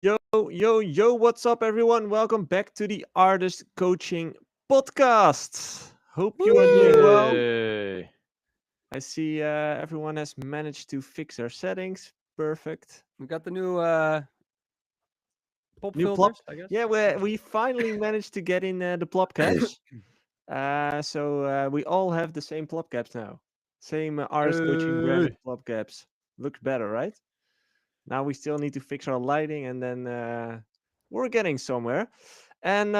Yo, yo, yo, what's up, everyone? Welcome back to the Artist Coaching Podcast. Hope you are doing well. Yay! I see everyone has managed to fix their settings. Perfect. We got the new pop New plop. filters, I guess. Yeah, we finally managed to get in the plop caps. So we all have the same plop caps now. Same Artist Coaching branded Hey. plop caps. Looks better, right? Now we still need to fix our lighting, and then we're getting somewhere. And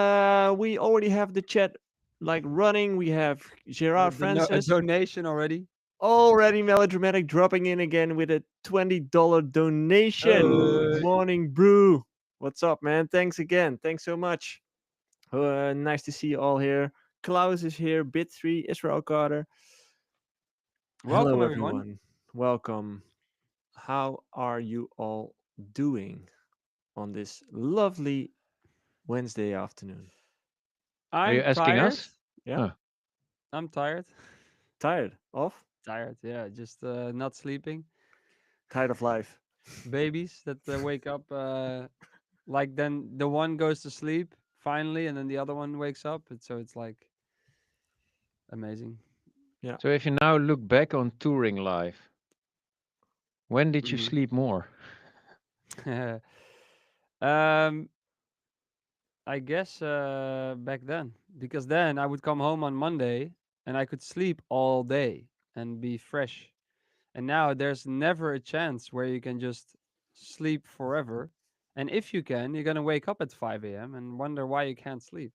we already have the chat like running. We have Gerard A Francis donation already. already melodramatic dropping in again with a $20 donation. Good Hey. morning, Brew. What's up, man? Thanks again. Thanks so much. Nice to see you all here. Klaus is here. Bit3, Israel Carter. Hello, Welcome, everyone. everyone. Welcome. How are you all doing on this lovely Wednesday afternoon? Are you I'm asking tired. us? Yeah, Oh, I'm tired. tired of Yeah. Just not sleeping. tired of life. Babies that wake up, like then the one goes to sleep finally, and then the other one wakes up. So it's like amazing. Yeah. so if you now look back on touring life, when did you Mhm. sleep more? um, I guess back then, because then I would come home on Monday and I could sleep all day and be fresh. And now there's never a chance where you can just sleep forever. And if you can, you're gonna wake up at 5 a.m. and wonder why you can't sleep.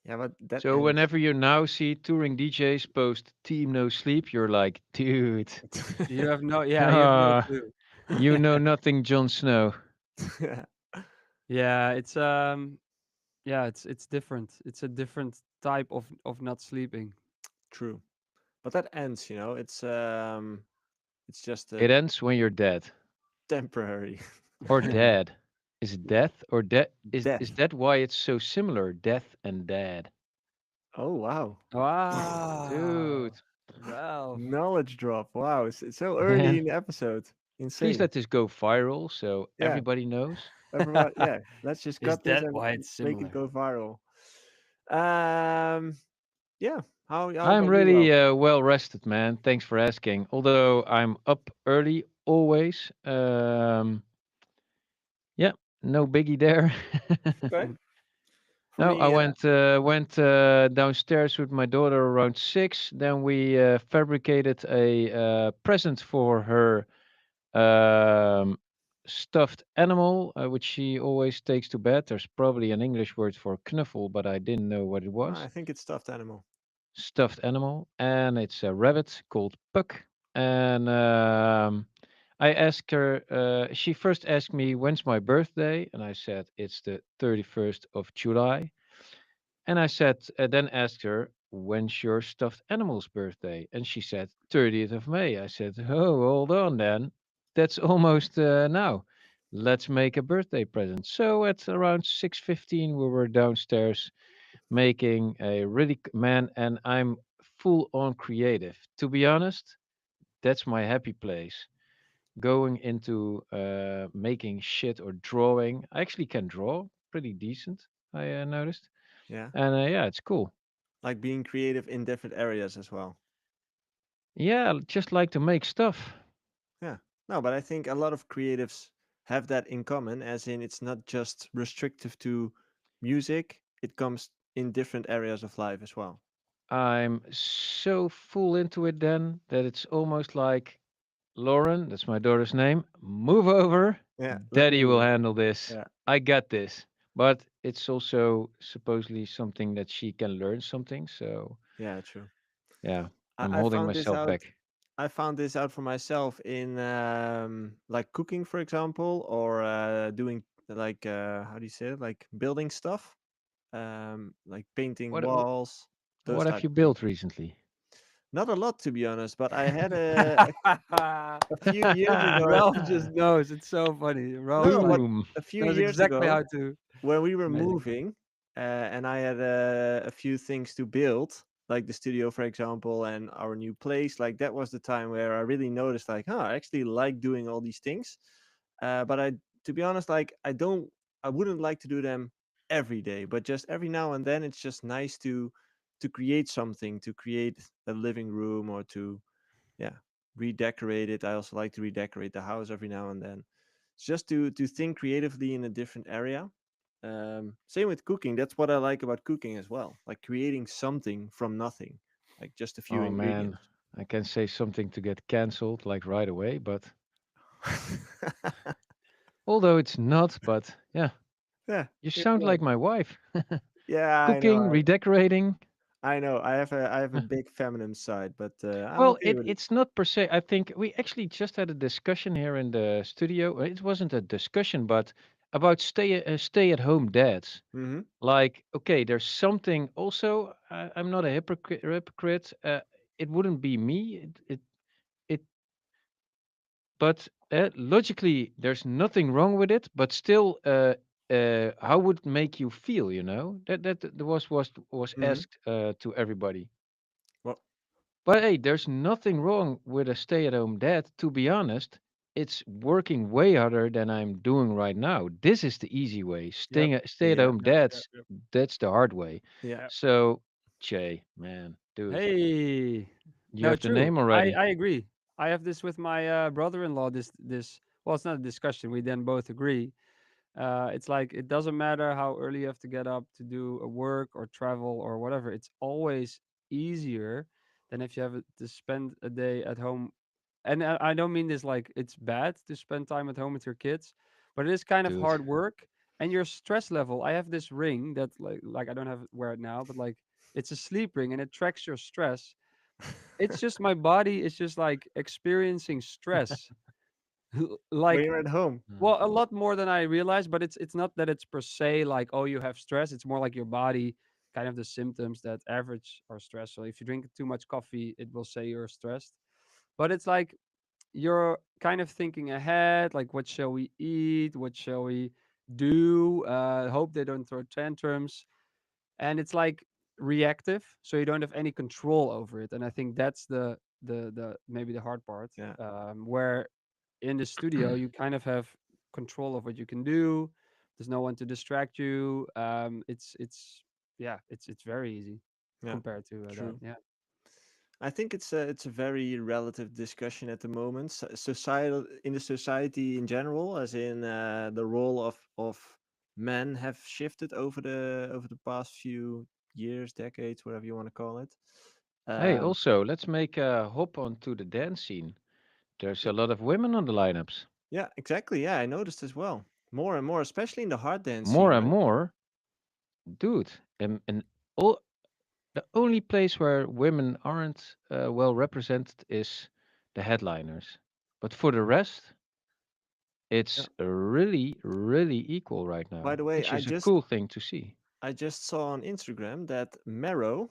Yeah, but that So ends. whenever you now see touring DJs post "Team No Sleep," you're like, dude, You have no ah, clue. you know nothing, Jon Snow. Yeah, it's different. It's a different type of not sleeping. True. But that ends, it's just a It ends when you're dead temporary or dead. Is it death or death? Is death. that why it's so similar? Death and dead, Oh wow. Wow. dude. Well, Knowledge drop. Wow, it's so early in the episode. Please Insane. let this go viral so Yeah. everybody knows. Everybody, yeah, let's just is cut this that and why it's make it similar? go viral. Um yeah. How I'm about you, really Ralph? well rested, man. Thanks for asking. Although I'm up early always. Yeah, no biggie there. Okay. For No, I me, went downstairs with my daughter around 6. Then we fabricated a present for her um, stuffed animal, which she always takes to bed. There's probably an English word for knuffle, but I didn't know what it I was. think it's stuffed animal. Stuffed animal, and it's a rabbit called Puck. And I asked her. She first asked me when's my birthday, and I said it's the 31st of July. And I said, then asked her, when's your stuffed animal's birthday? And she said, 30th of May. I said, oh, hold on then. That's almost now. Let's make a birthday present. So at around 6:15, we were downstairs making a really, man, and I'm full on creative. To be honest, that's my happy place. Going into making shit or drawing. I actually can draw pretty decent, I noticed. Yeah. And yeah, it's cool. Like being creative in different areas as well. Yeah, just like to make stuff. Yeah. No, but I think a lot of creatives have that in common, as in it's not just restrictive to music, it comes in different areas of life as well. I'm so full into it then that it's almost like Lauren, that's my daughter's name, move over. Yeah. Let me Daddy will do it. handle this. Yeah. I got this. But it's also supposedly something that she can learn something. So Yeah, true. yeah, I'm I holding found this myself out. back. I found this out for myself in like cooking, for example, or doing like how do you say it? Like building stuff, like painting What walls, those what have type you of things. built recently? Not a lot, to be honest, but I had a few years ago. Ralph just knows. It's so funny. No, Ralph no, but like Boom. a few knows years exactly ago how to. when we were Amazing. moving, and I had a few things to build, like the studio, for example, and our new place. Like that was the time where I really noticed, like, huh, I actually like doing all these things. But I to be honest, like I wouldn't like to do them every day, but just every now and then, it's just nice to create something, to create a living room, or to, yeah, redecorate it. I also like to redecorate the house every now and then. It's just to think creatively in a different area. Same with cooking. That's what I like about cooking as well, like creating something from nothing, like just a few Oh man, ingredients. I can say something to get cancelled like right away, but although it's not, but yeah, Yeah, you yeah, sound yeah. like my wife. Yeah, I know. Cooking, redecorating. I know. I have a big feminine side, but I'm Well, okay with it. it's not per se. I think we actually just had a discussion here in the studio. It wasn't a discussion, but about stay at home dads. Mm-hmm. Like, okay, there's something. Also, I'm not a hypocrite. It wouldn't be me. It but logically, there's nothing wrong with it. But still, how would it make you feel? You know that was Mm-hmm. asked to everybody. Well, But hey, there's nothing wrong with a stay-at-home dad. To be honest, it's working way harder than I'm doing right now. This is the easy way. Yep. yeah, Stay-at-home Yep. Yep. dads, Yep. that's the hard way. yeah, Yep. So, Jay, man, dude, Hey. you No, have the true. name I already. I agree. I have this with my brother-in-law. This well, it's not a discussion. We then both agree. It's like it doesn't matter how early you have to get up to do a work or travel or whatever. It's always easier than if you have to spend a day at home. And I don't mean this like it's bad to spend time at home with your kids, but it is kind of Dude. hard work. And your stress level. I have this ring that like I don't have wear it now, but like it's a sleep ring and it tracks your stress. It's just my body is just like experiencing stress. when Like you're at home. Mm. well, a lot more than I realized, but it's not that it's per se like, oh, you have stress. It's more like your body, kind of the symptoms that average are stress. So if you drink too much coffee, it will say you're stressed. But it's like you're kind of thinking ahead, like what shall we eat? What shall we do? Hope they don't throw tantrums. And it's like reactive, so you don't have any control over it. And I think that's the maybe the hard part, Yeah, where in the studio you kind of have control of what you can do. There's no one to distract you. It's yeah, it's very easy yeah, compared to that. true. Yeah. I think it's a very relative discussion at the moment. Societal in the society in general, as in the role of men have shifted over the past few years, decades, whatever you want to call it. Hey, Um, also, let's make a hop onto the dance scene. There's a lot of women on the lineups. yeah, exactly. Yeah, I noticed as well. More and more, especially in the hard dance More scene, and right? more, dude. And all the only place where women aren't well represented is the headliners. But for the rest, Yeah. it's really, really equal right By now, the way, which I is a just cool thing to see. I just saw on Instagram that Mero,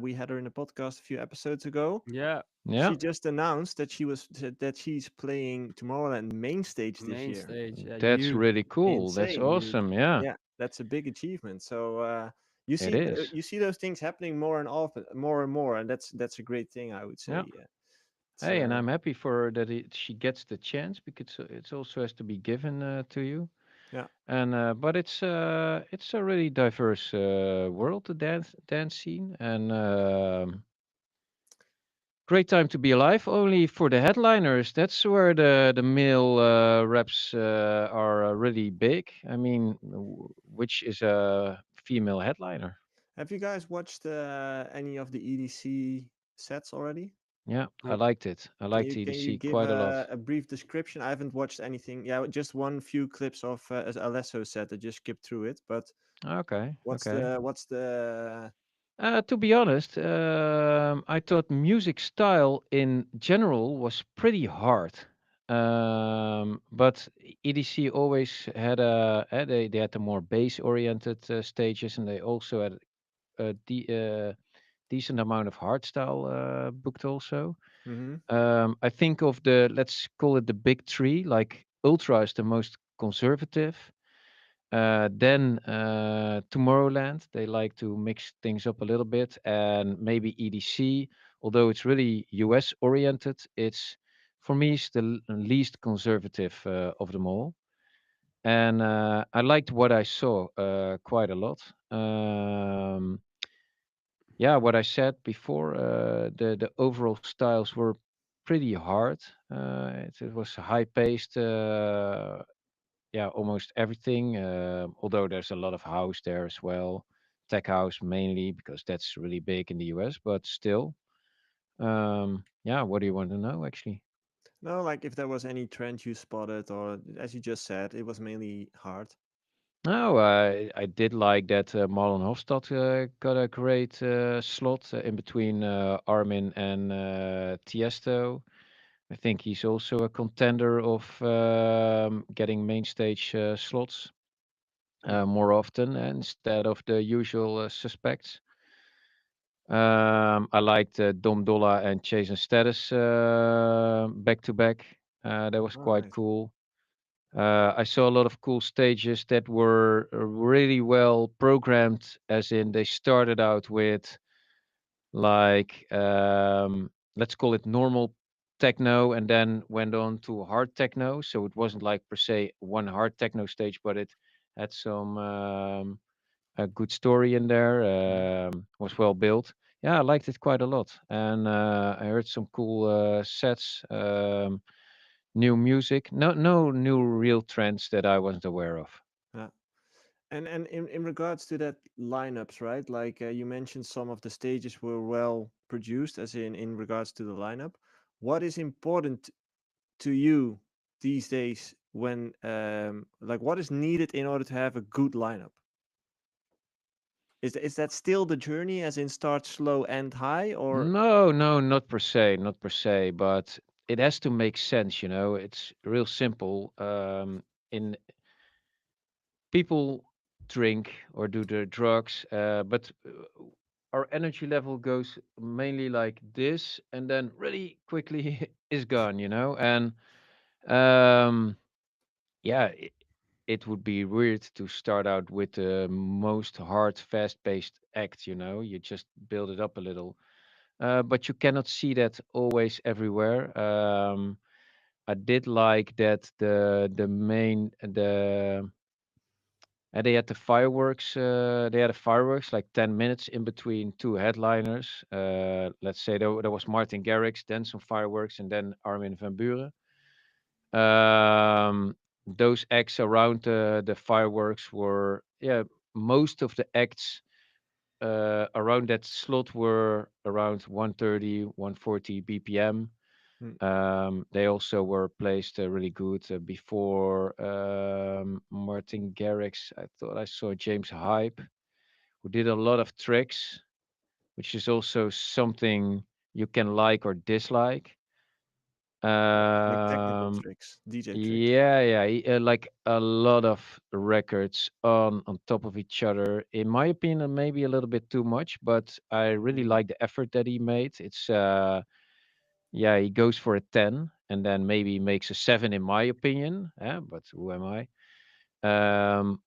we had her in a podcast a few episodes ago. Yeah. Yeah, She just announced that she's playing Tomorrowland main stage this Main year. stage. Yeah. that's Huge. really cool. That's Insane. Huge. awesome. Yeah, Yeah, that's a big achievement. So it is. you see those things happening more and often, more and more, and that's a great thing, I would Yeah. say. Yeah, it's Hey, and I'm happy for her that she gets the chance because it's also has to be given to you. yeah. And but it's a really diverse world, the dance scene, and great time to be alive. Only for the headliners, that's where the male reps are really big. I mean, which is a female headliner. Have you guys watched any of the EDC sets already? Yeah, I Nope. liked it. I Can liked you can you EDC give quite a lot. a brief description? I haven't watched anything. Yeah, just one few clips of Alesso set. I just skipped through it. But Okay, what's okay. the To be honest, I thought music style in general was pretty hard. But EDC always had they had the more bass oriented stages, and they also had a decent amount of hardstyle booked also. mm-hmm, I think of the, let's call it the big three, like Ultra is the most conservative. Then Tomorrowland, they like to mix things up a little bit, and maybe EDC, although it's really US oriented, it's for me it's the least conservative of them all. and I liked what I saw quite a lot. Yeah, what I said before, the overall styles were pretty hard. It was high paced. Yeah, almost everything. Although there's a lot of house there as well, tech house mainly because that's really big in the US. But still, yeah. What do you want to know, actually? No, like if there was any trend you spotted, or as you just said, it was mainly hard. No, I did like that Marlon Hofstad got a great slot in between Armin and Tiesto. I think he's also a contender of getting main stage slots Mm. more often instead of the usual suspects. I liked Dom Dolla and Chase and Status back to back. That was Oh, quite nice. cool. I saw a lot of cool stages that were really well programmed, as in they started out with like let's call it normal techno and then went on to hard techno. So it wasn't like per se one hard techno stage, but it had some a good story in there. Mhm. Was well built. Yeah, I liked it quite a lot, and I heard some cool sets. New music. No new real trends that I wasn't aware of. Yeah. And in regards to that lineups, right? Like you mentioned, some of the stages were well produced, as in regards to the lineup. What is important to you these days when like what is needed in order to have a good lineup? Is that still the journey, as in start slow and high, or No, no, not per se, not per se, but it has to make sense, you know. It's real simple. In people drink or do the drugs, but our energy level goes mainly like this, and then really quickly is gone, you know. And um, yeah, it would be weird to start out with the most hard, fast-paced act, you know. You just build it up a little. But you cannot see that always everywhere. I did like that the main the and they had the fireworks. They had a fireworks like 10 minutes in between two headliners. Let's say there was Martin Garrix, then some fireworks, and then Armin van Buren. Those acts around the fireworks were, yeah, most of the acts around that slot were around 130, 140 BPM. mm, They also were placed really good before Martin Garrix. I thought I saw James Hype, who did a lot of tricks, which is also something you can like or dislike. like technical Um, tricks, DJ tricks? yeah, yeah, like a lot of records on top of each other. In my opinion, maybe a little bit too much, but I really Mm, like the effort that he made. It's yeah, he goes for a 10 and then maybe makes a 7 in my opinion. But who am I?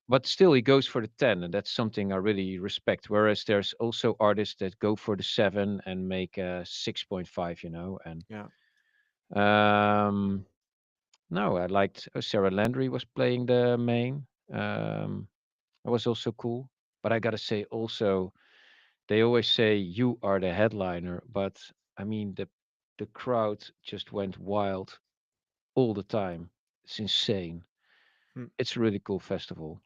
But still, he goes for the 10, and that's something I really respect. Whereas there's also artists that go for the 7 and make a 6.5, you know. And yeah. no, I liked Sarah Landry was playing the main. Um, that was also cool. But I gotta say, also, they always say you are the headliner, but I mean, the crowd just went wild all the time. It's insane. Mm, It's a really cool festival.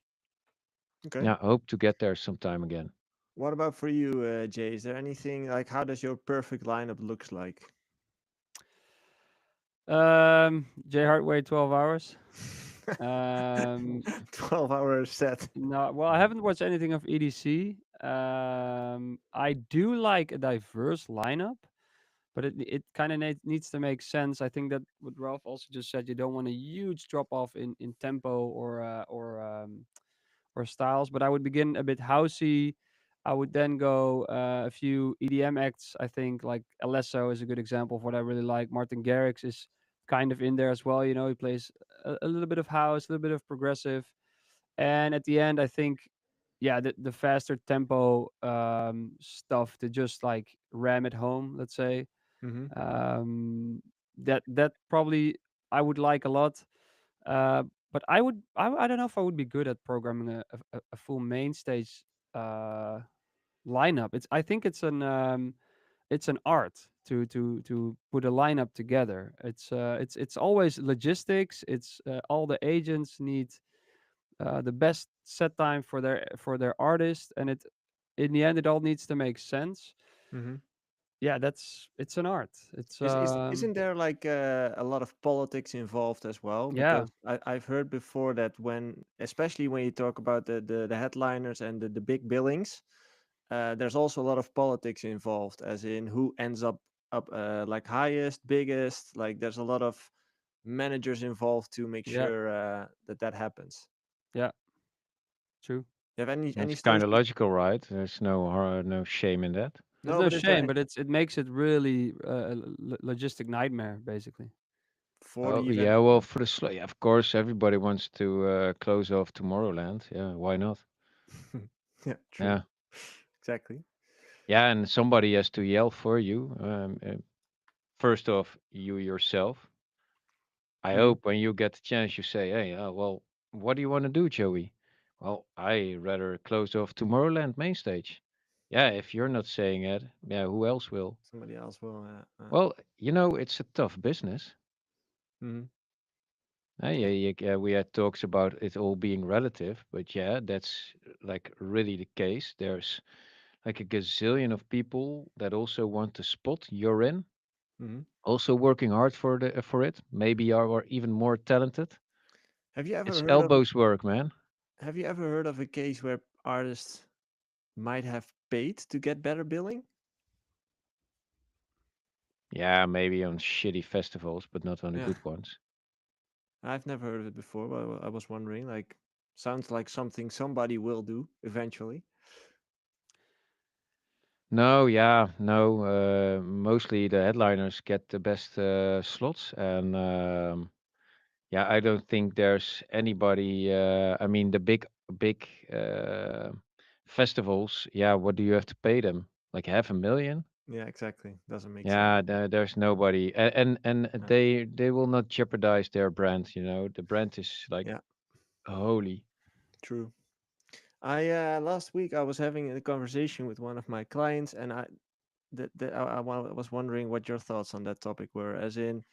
okay. Yeah, I hope to get there sometime again. What about for you, Jay? Is there anything like how does your perfect lineup looks like? J Hardway 12 hours. Um, 12-hour set. no, well, I haven't watched anything of EDC. I do like a diverse lineup, but it kind of needs to make sense. I think that what Ralph also just said, you don't want a huge drop off in tempo or styles. But I would begin a bit housey. I would then go a few EDM acts. I think like Alesso is a good example of what I really like. Martin Garrix is kind of in there as well. You know, he plays a little bit of house, a little bit of progressive, and at the end, I think, yeah, the faster tempo stuff to just like ram it home. Let's say Mm-hmm. um, that probably I would like a lot. But I don't know if I would be good at programming a full main stage uh, lineup. I think it's an art to put a lineup together. It's always logistics. It's all the agents need the best set time for their artist, and it in the end it all needs to make sense. Hmm. Yeah, it's an art. It's Isn't there like a lot of politics involved as well? yeah, Because I've heard before that especially when you talk about the headliners and the big billings, there's also a lot of politics involved, as in who ends up like highest, biggest. Like there's a lot of managers involved to make yeah, sure that happens. yeah, true. You have any That's stories? kind of logical, right? There's no shame in that. There's No, no but is there shame, but it makes it really a logistic nightmare, basically. for Oh the event? yeah, well for the yeah, of course everybody wants to close off Tomorrowland. Yeah, why not? Yeah, true. Yeah, Exactly. yeah, and somebody has to yell for you. First off, you yourself. I Hmm. hope when you get the chance, you say, "Hey, well, what do you want to do, Joey?" Well, I rather close off Tomorrowland main stage. Yeah, if you're not saying it, yeah, who else will? Somebody else will. Well, it's a tough business. Mhm. Yeah, yeah, we had talks about it all being relative, but yeah, that's like really the case. There's like a gazillion of people that also want the spot you're in, Mhm. also working hard for it, maybe are even more talented. Have you ever It's heard of elbows work, man. a case where artists might have paid to get better billing? Yeah, maybe on shitty festivals, but not on the Yeah, good ones. I've never heard of it before, but I was wondering. Like, sounds like something somebody will do eventually. No, yeah, no. Mostly the headliners get the best slots, and yeah, I don't think there's anybody. I mean, the big uh, festivals. Yeah, what do you have to pay them? Like 500,000? Yeah, exactly. Doesn't make sense. Yeah, there's nobody, and Yeah, they will not jeopardize their brand. The brand is like yeah, holy. true. I last week I was having a conversation with one of my clients, and was wondering what your thoughts on that topic were. As in,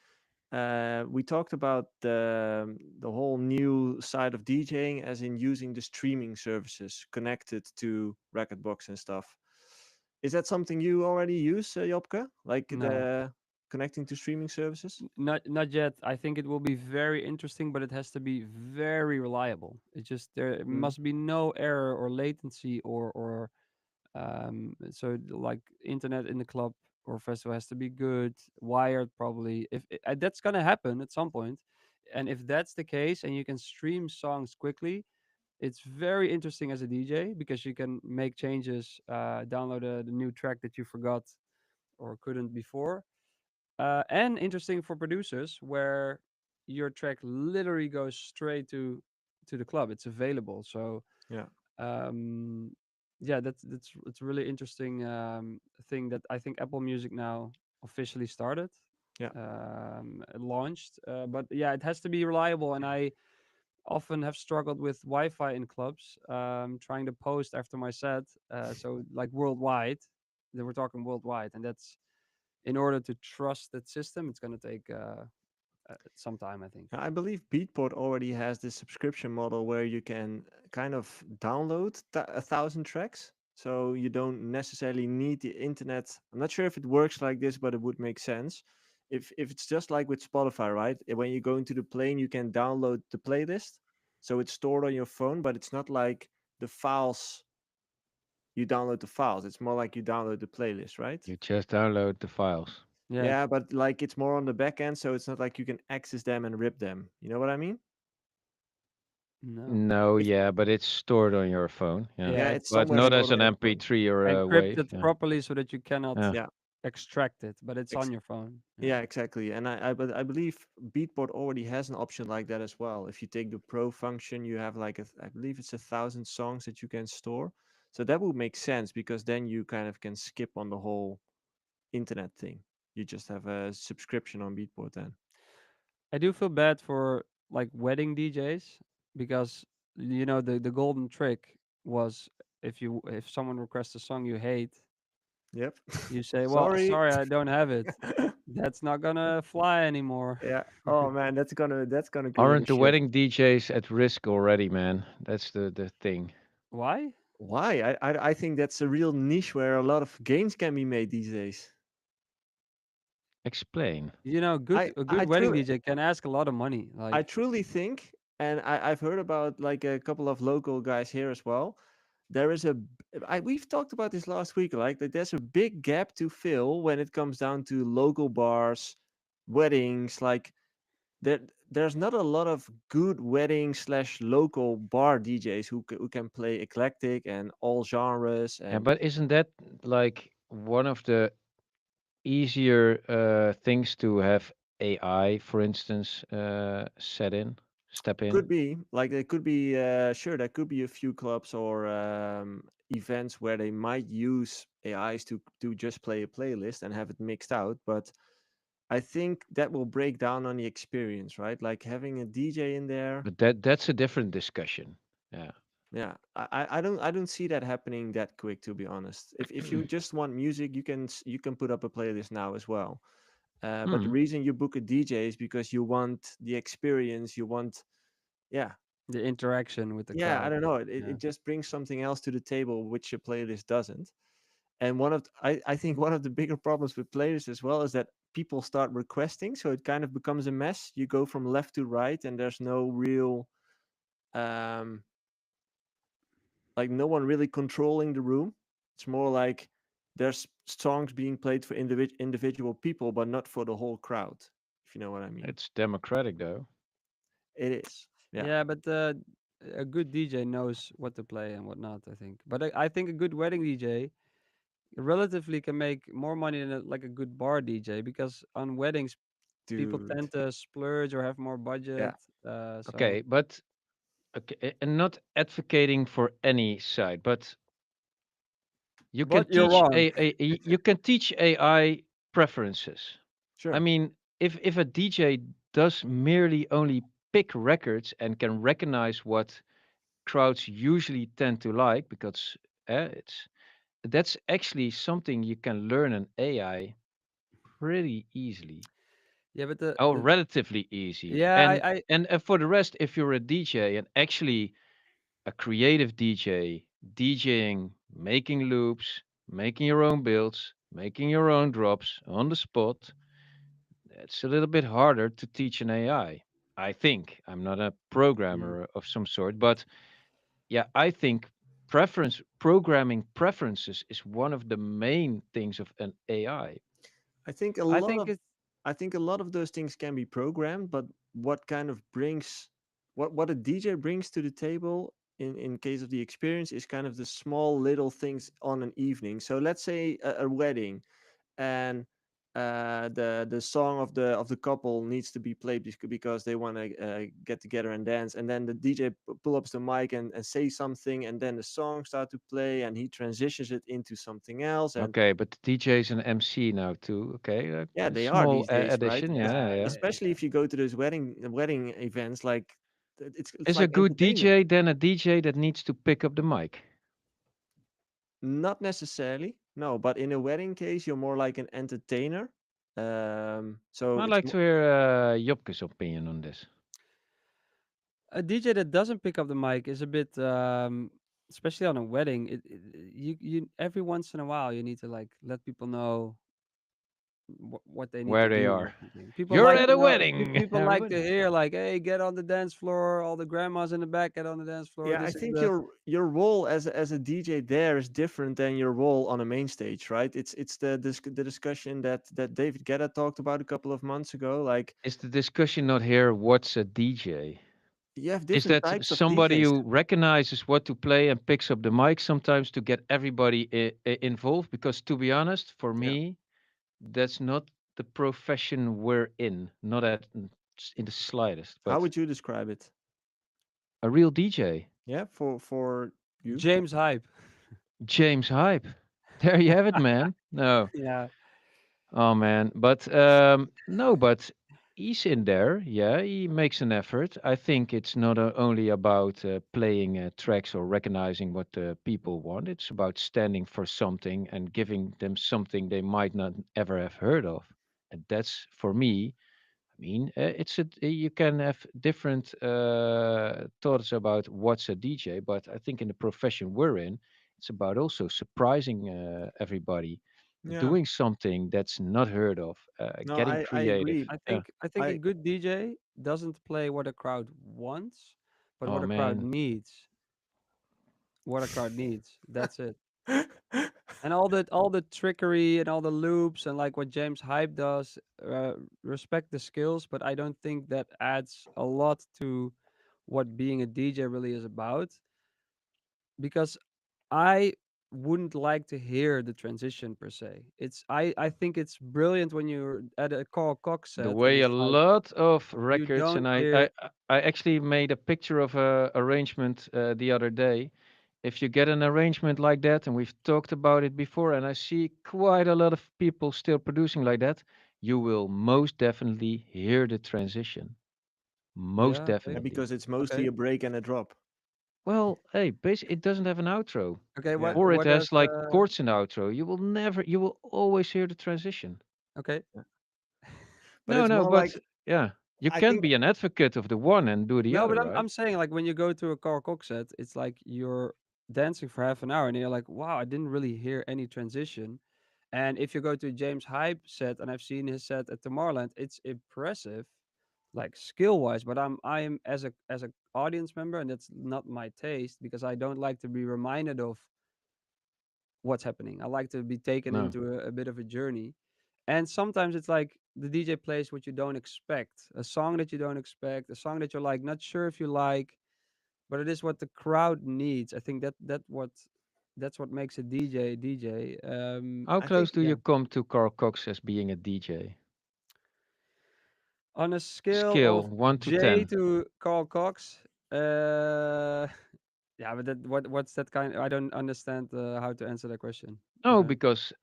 we talked about the whole new side of DJing, as in using the streaming services connected to Rekordbox and stuff. Is that something you already use, Jopke? Like No, the connecting to streaming services? not yet. I think it will be very interesting, but it has to be very reliable. It just there Mm, must be no error or latency or so like internet in the club or festival has to be good, wired probably. If that's gonna happen at some point, and if that's the case, and you can stream songs quickly, it's very interesting as a DJ because you can make changes, download the new track that you forgot or couldn't before, and interesting for producers where your track literally goes straight to the club. It's available, so yeah, um yeah, that's it's really interesting thing that I think Apple Music now officially started, yeah. launched, but yeah, it has to be reliable, and I often have struggled with Wi-Fi in clubs, trying to post after my set, so like worldwide, then we're talking worldwide, and that's in order to trust that system, it's going to take some time, I think. I believe Beatport already has this subscription model where you can kind of download 1,000 tracks. So you don't necessarily need the internet. I'm not sure if it works like this, but it would make sense. If it's just like with Spotify, right? When you go into the plane, you can download the playlist. So it's stored on your phone, but it's not like the files you download the files. It's more like you download the playlist, right? You just download the files. Yeah, Yeah, but like it's more on the back end, so it's not like you can access them and rip them. You know what I mean? no. No, If yeah, but it's stored on your phone. Yeah, Yeah, Yeah, it's it's but somewhere not stored as on an your phone. MP3 or a wave. encrypted Yeah, properly so that you cannot yeah. Yeah, extract it, but it's on ex- your phone. Yeah. yeah, exactly. And I believe Beatport already has an option like that as well. If you take the Pro function, you have like I believe it's 1,000 songs that you can store. So that would make sense because then you kind of can skip on the whole internet thing. You just have a subscription on Beatport then. I do feel bad for like wedding DJs, because the golden trick was, if someone requests a song you hate, Yep. you say, "Well, Sorry. sorry, I don't have it." That's not gonna fly anymore. Yeah. Oh man, that's gonna create a Aren't the shift. wedding DJs at risk already, man? That's the thing. Why? Why? I think that's a real niche where a lot of games can be made these days. Explain. I A I good wedding truly DJ can ask a lot of money. I Like, truly think, and I've heard about like a couple of local guys here as well. There is we've talked about this last week, like that there's a big gap to fill when it comes down to local bars, weddings. Like there, there's not a lot of good wedding slash local bar DJs who can play eclectic and all genres Yeah, and but isn't that like one of the easier things to have AI, for instance, step in? could be like there could be sure there could be a few clubs or events where they might use AIs to just play a playlist and have it mixed out, but I think that will break down on the experience, right? Like having a DJ in there. But that's a different discussion. Yeah. Yeah, I don't see that happening that quick, to be honest. If you just want music, you can put up a playlist now as well. But the Hmm. reason you book a DJ is because you want the experience. You want, yeah, the interaction with the yeah. I crowd. don't know. It Yeah. just brings something else to the table which your playlist doesn't. And I think one of the bigger problems with playlists as well is that people start requesting, so it kind of becomes a mess. You go from left to right, and there's no real um like no one really controlling the room. It's more like there's songs being played for individual people, but not for the whole crowd. If you know what I mean. It's democratic though. It is. Yeah. Yeah, but a good DJ knows what to play and what not, I think. But I think a good wedding DJ relatively can make more money than like a good bar DJ, because on weddings people Dude. tend to splurge or have more budget. Yeah. So, Okay, but okay, and not advocating for any side, but you can but you're teach wrong. you can teach AI preferences. I Sure. mean, if a DJ does merely only pick records and can recognize what crowds usually tend to like, because it's that's actually something you can learn an AI pretty easily. Yeah, but the Oh, the relatively easy. yeah, And for the rest, if you're a DJ and actually a creative DJ, DJing, making loops, making your own builds, making your own drops on the spot, it's a little bit harder to teach an AI. I think I'm not a mm, programmer of some sort, but yeah, I think programming preferences is one of the main things of an AI. I think a I lot think of it's I think a lot of those things can be programmed, but what kind of brings what a DJ brings to the table in case of the experience is kind of the small little things on an evening. So let's say a wedding and the song of the couple needs to be played because they want to get together and dance, and then the DJ pull up the mic and say something, and then the song start to play and he transitions it into something else. And Okay, but the DJ is an MC now too. Okay, yeah, a they are small these days, right? addition. Yeah, yeah. Especially if you go to those wedding events, like it's Is a like good entertainment. DJ then a DJ that needs to pick up the mic? Not necessarily, no, but in a wedding case you're more like an entertainer. So I'd it's like mo- to hear Jopke's opinion on this. a DJ that doesn't pick up the mic is a bit, especially on a wedding. You every once in a while you need to like let people know what they need Where to they do are. or something. People You're like at to a know. wedding, People like to everybody. hear like, "Hey, get on the dance floor! All the grandmas in the back, get on the dance floor." yeah, I This is think the your role as a DJ there is different than your role on a main stage, right? It's the discussion that David Guetta talked about a couple of months ago. Like Is the discussion not here? What's a DJ? you have Is different that types of somebody DJs. who recognizes what to play and picks up the mic sometimes to get everybody involved? Because to be honest, for Yeah. me, that's not the profession we're in. Not in the slightest. How But would you describe it? a real DJ, Yeah, for you. James hype. James Hype. There you have it, man. No, Yeah. oh man, but no, but he's in there. Yeah, he makes an effort. I think it's not only about playing tracks or recognizing what the people want. It's about standing for something and giving them something they might not ever have heard of. And that's for me. I mean, you can have different thoughts about what's a DJ, but I think in the profession we're in, it's about also surprising everybody, Yeah. doing something that's not heard of, No, getting I creative. agree. Yeah. I think a I good DJ doesn't play what a crowd wants, but what Oh a crowd man, needs. What a crowd needs. That's it. And all the trickery and all the loops and like what James Hype does, respect the skills, but I don't think that adds a lot to what being a DJ really is about, because I wouldn't like to hear the transition per se. I think it's brilliant when you're at a Carl Cox the set and way a it's like lot of you records, don't and hear. I actually made a picture of a arrangement the other day. If you get an arrangement like that, and we've talked about it before, and I see quite a lot of people still producing like that, you will most definitely hear the transition. Most Yeah, okay. yeah, definitely. because it's mostly Okay. a break and a drop. Well, hey, basically, it doesn't have an outro, Okay, Yeah. or it what does has like chords in the outro. You will always hear the transition. okay. Yeah. But No, it's no, more but like yeah, you I can think be an advocate of the one and do the No, other, but right? I'm saying like when you go to a Carl Cox set, it's like you're dancing for half an hour and you're like, wow, I didn't really hear any transition. And if you go to James Hype set, and I've seen his set at Tomorrowland, it's impressive, like skill wise. But I am as a audience member, and that's not my taste because I don't like to be reminded of what's happening. I like to be taken No. into a bit of a journey. And sometimes it's like the DJ plays what you don't expect, a song that you don't expect, a song that you're like not sure if you like, but it is what the crowd needs. I think that's what makes a DJ a DJ. How I think close do yeah. you come to Carl Cox as being a DJ? On a scale Scale of 1 to J 10. to Carl Cox, uh, yeah, but what's that kind? I don't understand how to answer that question. No, because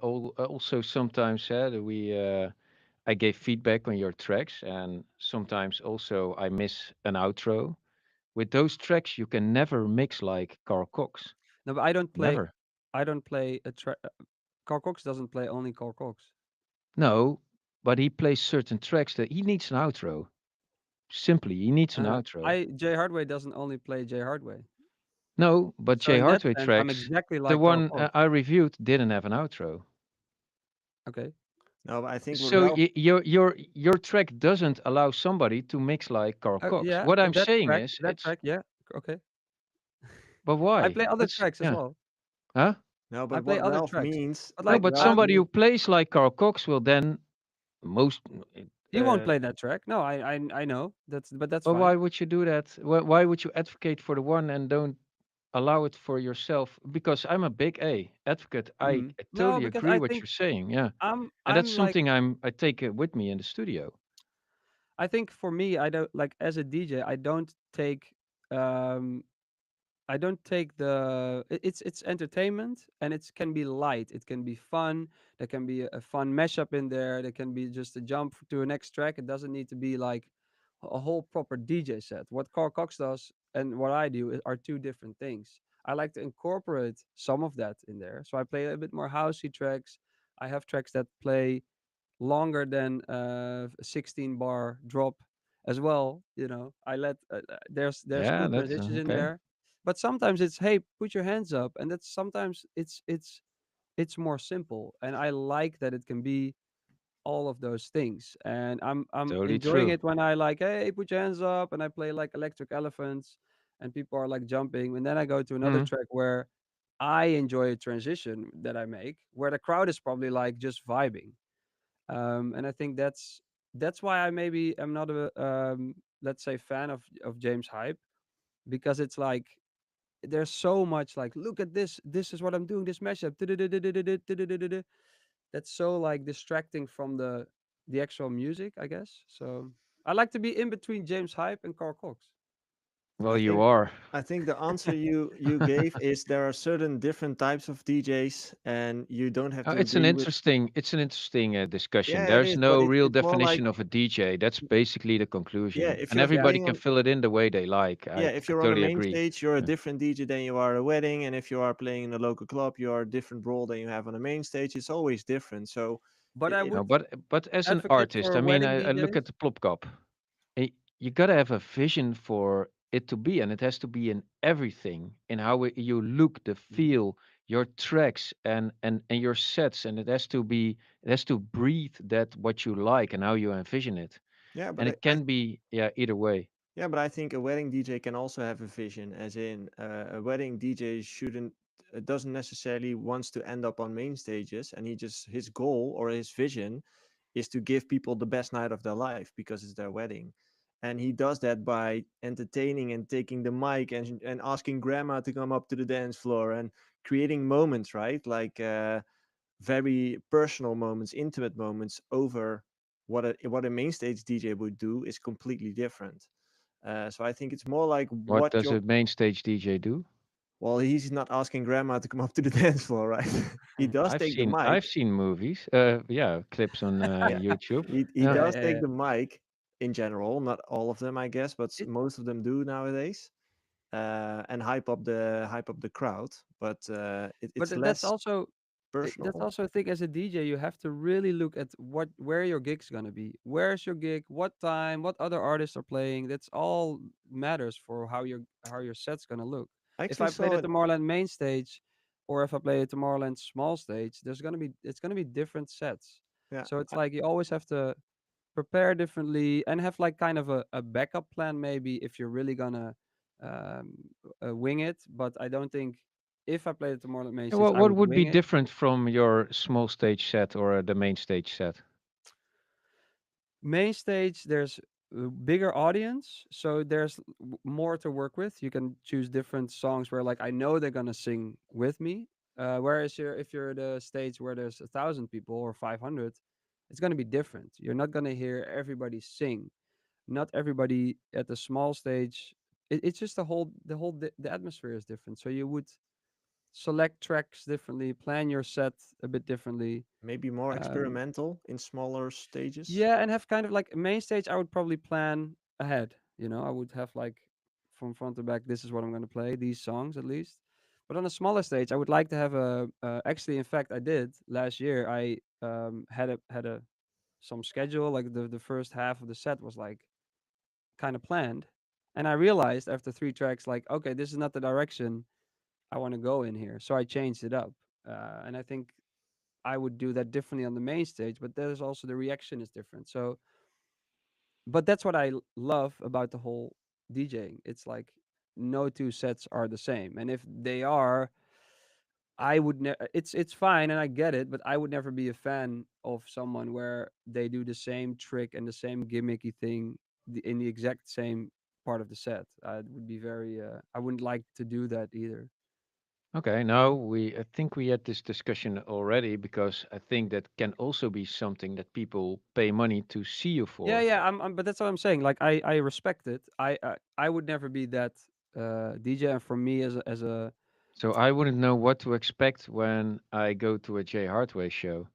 also sometimes I gave feedback on your tracks, and sometimes also I miss an outro. With those tracks, you can never mix like Carl Cox. No, but I don't play. Never. I don't play a track. Carl Cox doesn't play only Carl Cox. No, but he plays certain tracks that he needs an outro. Simply, he needs an outro. I J Hardway doesn't only play J Hardway. No, but So Jay in that Hardway sense, I'm tracks, exactly the like Carl one Cox. I reviewed didn't have an outro. Okay. No, but I think what So Ralph your track doesn't allow somebody to mix like Carl Cox. Yeah, What I'm that saying track, is, that it's track, yeah. Okay. but I why? play other That's tracks as yeah, well. huh? no, I but play what other Ralph tracks. means, But No, like what but Ralph somebody means who plays like Carl Cox will then most. he won't Uh, play that track. No, I know. But that's but fine. why would you do that? Why would you advocate for the one and don't allow it for yourself? Because I'm a big A advocate. I No, totally because agree I what think you're saying. Yeah, and that's I'm like something I take with me in the studio. I think for me, I don't like as a DJ, um I don't take it's entertainment, and it can be light. It can be fun. There can be a fun mashup in there. There can be just a jump to a next track. It doesn't need to be like a whole proper DJ set. What Carl Cox does and what I do are two different things. I like to incorporate some of that in there. So I play a bit more housey tracks. I have tracks that play longer than a 16 bar drop as well. I let there's Yeah, cool that's transitions in okay. there, but sometimes it's, hey, put your hands up, and that's sometimes it's more simple, and I like that it can be all of those things, and I'm Totally enjoying true. it when I like, hey, put your hands up, and I play like electric elephants and people are like jumping, and then I go to another Mm, track where I enjoy a transition that I make where the crowd is probably like just vibing. And I think that's why I maybe am not a let's say fan of James Hype, because it's like there's so much like, look at this is what I'm doing, this mashup, that's so like distracting from the actual music, I guess. So I like to be in between James Hype and Carl Cox. Well, I you think are. I think the answer you gave is there are certain different types of DJs, and you don't have to agree with. It's an interesting discussion. Yeah, it There's is, but no real it's more like definition of a DJ. That's basically the yeah, conclusion, if and you're Yeah. everybody playing can on fill it in the way they like. yeah, I if you're on a totally main agree. stage, you're a Yeah. different DJ than you are at a wedding, and if you are playing in a local club, you are a different role than you have on a main stage. It's always different. So But I it No, would but as an advocate artist, for I mean, wedding I look DJs. at the Plop Cup. You gotta have a vision for it to be, and it has to be in everything, in how you look, the feel, your tracks, and your sets, and it has to breathe that what you like and how you envision it, yeah, and but it can be yeah either way. yeah, but I think a wedding DJ can also have a vision, as in a wedding DJ shouldn't doesn't necessarily wants to end up on main stages, and his goal or his vision is to give people the best night of their life because it's their wedding, and he does that by entertaining and taking the mic and asking grandma to come up to the dance floor and creating moments, right? Like very personal moments, intimate moments over what a main stage DJ would do is completely different. So I think it's more like What what does your a main stage DJ do? well, he's not asking grandma to come up to the dance floor, right? He does take the mic. I've seen movies, yeah, clips on Yeah, YouTube. he Yeah. Yeah, does yeah, take yeah. the mic in general, not all of them, I guess, but It, most of them do nowadays, and hype up the crowd. But it's that's less also that's personal. also a thing as a DJ. You have to really look at where your gig's gonna be. Where's your gig? What time? What other artists are playing? That's all matters for how your set's gonna look. I If actually I played saw at it. the Tomorrowland main stage, or if I play at Tomorrowland small stage, it's gonna be different sets. Yeah, So it's like you always have to prepare differently and have like kind of a backup plan maybe if you're really gonna um, wing it. But I don't think if I played at Tomorrowland main Yeah, stage, I what would would be wing it. different from your small stage set or the main stage set? Main stage, there's a bigger audience, so there's more to work with. You can choose different songs where like I know they're gonna sing with me. Whereas if you're at a stage where there's 1,000 people or 500, it's gonna be different. You're not gonna hear everybody sing. Not everybody at the small stage. It's just the atmosphere is different. So you would select tracks differently, plan your set a bit differently. maybe more Um, experimental in smaller stages. Yeah, and have kind of like main stage. I would probably plan ahead. I would have like from front to back. This is what I'm going to play. These songs at least. But on a smaller stage, I would like to have a. Actually, in fact, I did last year. I had a some schedule. Like the first half of the set was like kind of planned, and I realized after three tracks, like okay, this is not the direction I want to go in here. So I changed it up, and I think I would do that differently on the main stage. But there's also the reaction is different. So but that's what love about the whole DJing. It's like no two sets are the same, and if they are, I would never. It's fine, and I get it, but I would never be a fan of someone where they do the same trick and the same gimmicky thing in the exact same part of the set. I would be very. I wouldn't like to do that either. Okay, now I think we had this discussion already because I think that can also be something that people pay money to see you Yeah, for. yeah. But that's what I'm saying. Like I respect it. I would never be that DJ, and for me as a So I wouldn't know what to expect when I go to a J Hardway show.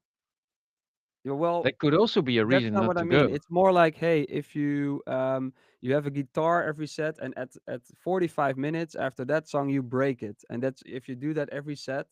yeah, well, That could also be a that's reason not not what I to mean. go. It's more like, hey, if you have a guitar every set, and at 45 minutes after that song you break it, and that's if you do that every set,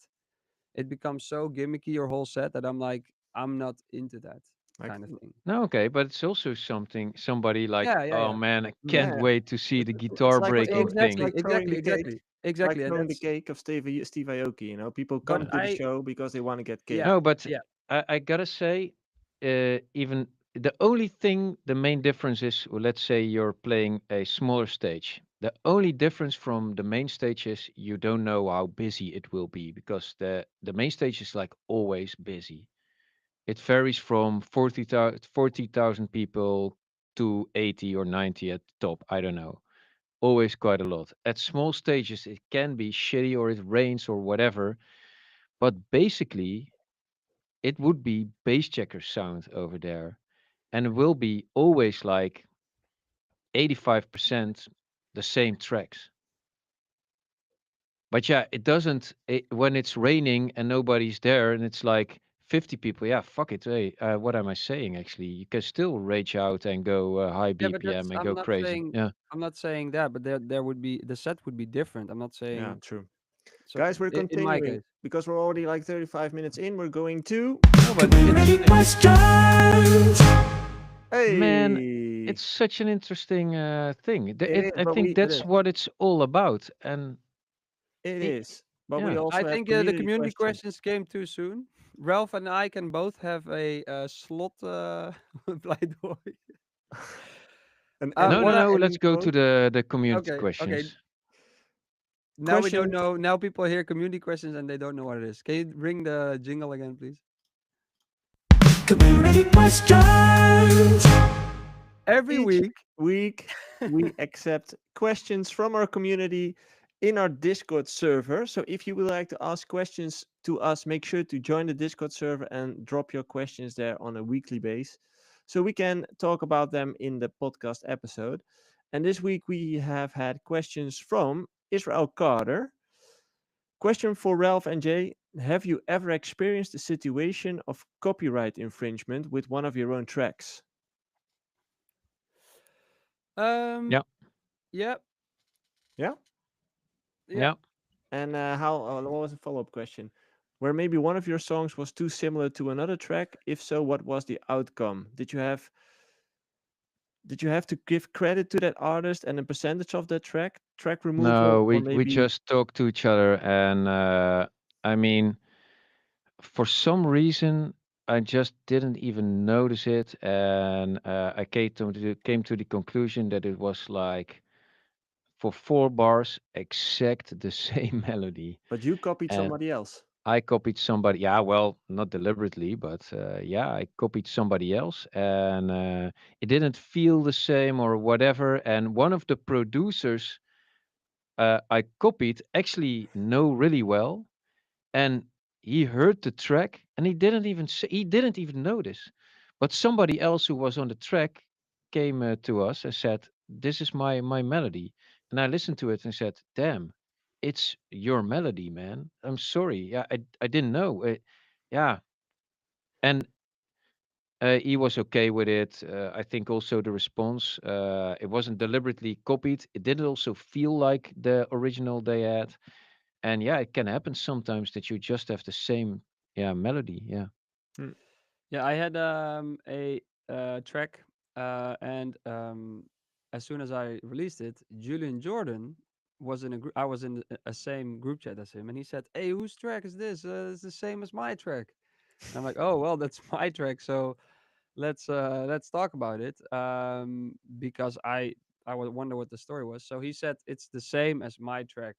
it becomes so gimmicky your whole set that I'm like, I'm not into that Like kind of thing. No, okay, but it's also somebody like, Yeah, yeah, oh yeah. man, I can't Mm. yeah, wait to see the it's guitar like breaking it's thing. Exactly, like throwing exactly, the cake. exactly, It's like exactly, and throwing the that's cake of Steve Aoki. People but come to the I show because they want to get yeah, cake. No, but yeah. I gotta say, even the only thing, the main difference is, well, let's say you're playing a smaller stage. The only difference from the main stage is you don't know how busy it will be because the main stage is like always busy. It varies from 40,000 people to 80 or 90 at the top. I don't know. Always quite a lot. At small stages, it can be shitty or it rains or whatever. But basically, it would be Bassjackers sound over there. And it will be always like 85%. the same tracks. But yeah, it doesn't when it's raining and nobody's there and it's like 50 people. Yeah, fuck it. Hey, what am I saying? Actually, you can still rage out and go high Yeah, but BPM and go crazy. Yeah. I'm not saying that, but there would be the set would be different. I'm not Yeah, saying true. so. Guys, we're In my continuing case, because we're already like 35 minutes in. We're going to. no, but Community interesting. questions. Man, Hey! it's such an interesting thing. It is, I but think It that's is. what it's all about. And it it, is. But we yeah, I also have think the community community questions. questions came too soon. Ralph and I can both have a slot pleidooi. An no, no, What I no. Let's ending go to quote. the community okay. questions. Now we don't Question. know. Now people hear community questions and they don't know what it is. Can you ring the jingle again, please? Community questions. Every Each week. week, we accept questions from our community in our Discord server. So if you would like to ask questions to us, make sure to join the Discord server and drop your questions there on a weekly base so we can talk about them in the podcast episode. And this week we have had questions from Israel Carter. Question for Ralph and Jay. Have you ever experienced a situation of copyright infringement with one of your own tracks? um. Yeah, Yeah. Yeah? Yeah. yeah. And what was the follow-up question? Where maybe one of your songs was too similar to another track? If so, what was the outcome? Did you have to give credit to that artist and a percentage of that track No, removal, or we maybe just talked to each other, and I mean, for some reason, I just didn't even notice it, and I came to the conclusion that it was like for 4 bars, exact the same melody, but you copied and somebody else? I copied somebody. Yeah, well, not deliberately, but yeah, I copied somebody else, and it didn't feel the same or whatever. And one of the producers I copied actually know really well, and he heard the track, and he didn't even notice. But somebody else who was on the track came to us and said, "This is my melody," and I listened to it and said, "Damn, it's your melody, man. I'm sorry. Yeah, I didn't know. Yeah." And he was okay with it. I think also the response, it wasn't deliberately copied. It didn't also feel like the original they had. And yeah, it can happen sometimes that you just have the same, yeah, melody. Yeah. Hmm. Yeah. I had a track, and as soon as I released it, Julian Jordan was in a group. I was in a same group chat as him, and he said, "Hey, whose track is this? It's the same as my track." And I'm like, "Oh well, that's my track." So let's talk about it, because I would wonder what the story was. So he said it's the same as my track.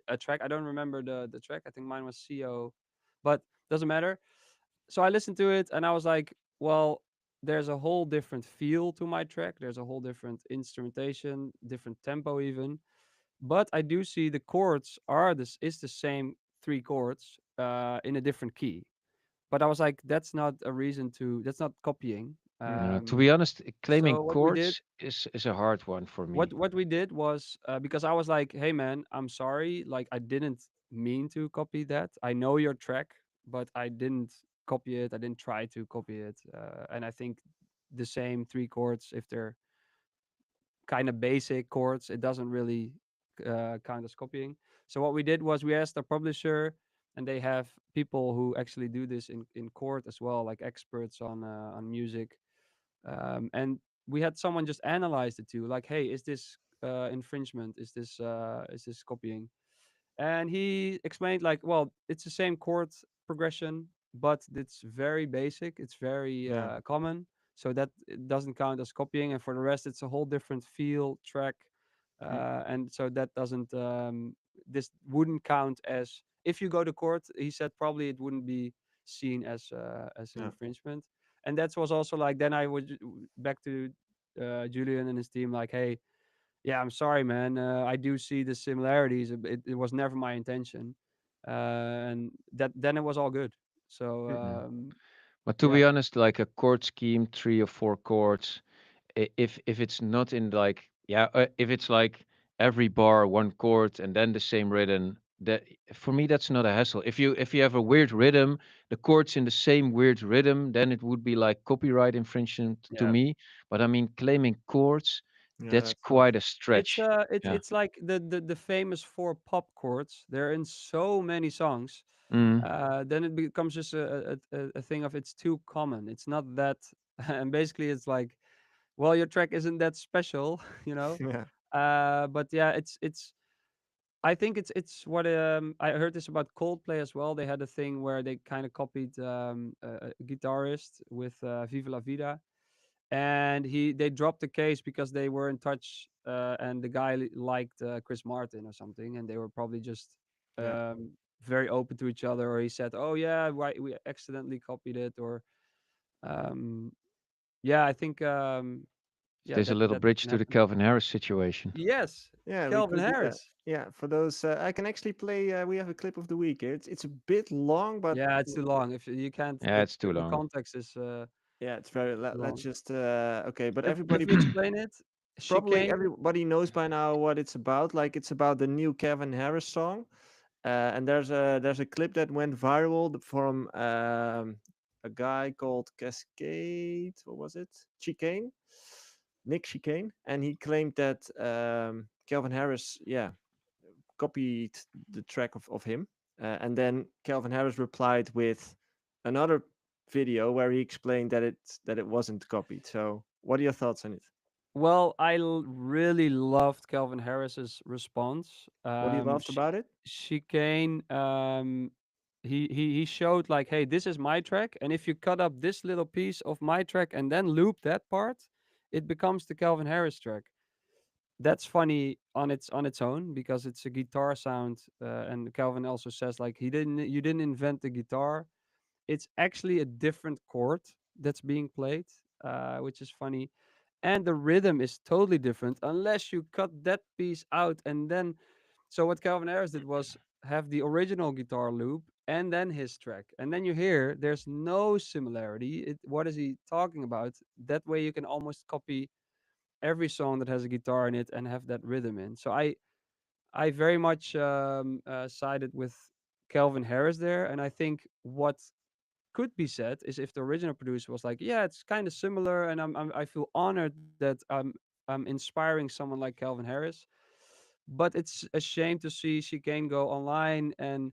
A track, I don't remember the track. I think mine was CO, but doesn't matter. So I listened to it and I was like, well, there's a whole different feel to my track. There's a whole different instrumentation, different tempo even. But I do see the chords are this is the same three chords in a different key. But I was like, that's not a reason to. That's not copying. Hmm. To be honest, claiming So what we did, chords is a hard one for me. what we did was, because I was like, hey man, I'm sorry, like I didn't mean to copy that. I know your track, but I didn't copy it. I didn't try to copy it. And I think the same three chords, if they're kind of basic chords, it doesn't really count as copying. So what we did was we asked our publisher, and they have people who actually do this in court as well, like experts on music. And we had someone just analyze the two, like, hey, is this infringement? Is this copying? And he explained like, well, it's the same chord progression, but it's very basic, it's very Yeah. common, so that it doesn't count as copying. And for the rest, it's a whole different feel track, Hmm. and so that doesn't this wouldn't count as, if you go to court, he said, probably it wouldn't be seen as an Yeah. infringement. And that was also like, then I would back to Julian and his team, like, hey, yeah, I'm sorry, man. I do see the similarities. It was never my intention, and that then it was all good. So Hmm. Yeah. But to yeah, be honest, like a chord scheme, 3 or 4 chords, if it's not in like Yeah, if it's like every bar one chord and then the same rhythm, that for me that's not a hassle. If you have a weird rhythm, the chords in the same weird rhythm, then it would be like copyright infringement to Yeah. me. But I mean, claiming chords, Yeah, that's that's tough. quite a stretch. Yeah. It's like the famous four pop chords. They're in so many songs. Mm. Then it becomes just a thing of it's too common. It's not that, and basically it's like, well, your track isn't that special, you know. Yeah, But yeah, it's. I think it's what I heard this about Coldplay as well. They had a thing where they kind of copied a guitarist with "Viva la Vida," and they dropped the case because they were in touch, and the guy liked Chris Martin or something, and they were probably just yeah. very open to each other, or he said, "Oh yeah, why we accidentally copied it," or um, yeah, I think yeah, There's a little that bridge can to the happen. Calvin Harris situation. Yes, Yeah, we Calvin could do that. Harris. Yeah, for those, I can actually play. We have a clip of the week here. It's a bit long, but Yeah, it's too long. If you can't, Yeah, it's too the long. context is yeah, it's very. too Let's long. just. Okay, but If everybody we explain it, probably chicane. everybody knows by now what it's about. Like it's about the new Kevin Harris song, and there's a clip that went viral from a guy called Cascade. What was it? Chicane, Nick Chicane, and he claimed that Calvin Harris, yeah, copied the track of him, and then Calvin Harris replied with another video where he explained that it wasn't copied. So, what are your thoughts on it? Well, really loved Calvin Harris's response. What do you loved about it? Chicane, he showed like, hey, this is my track, and if you cut up this little piece of my track and then loop that part, it becomes the Calvin Harris track. That's funny on its own because it's a guitar sound, and Calvin also says like you didn't invent the guitar. It's actually a different chord that's being played, which is funny, and the rhythm is totally different unless you cut that piece out and then. So what Calvin Harris did was have the original guitar loop and then his track, and then you hear there's no similarity. What is he talking about? That way you can almost copy every song that has a guitar in it and have that rhythm in. So I very much sided with Calvin Harris there, and I think what could be said is if the original producer was like, yeah, it's kind of similar, and I feel honored that I'm inspiring someone like Calvin Harris. But it's a shame to see Chicane go online and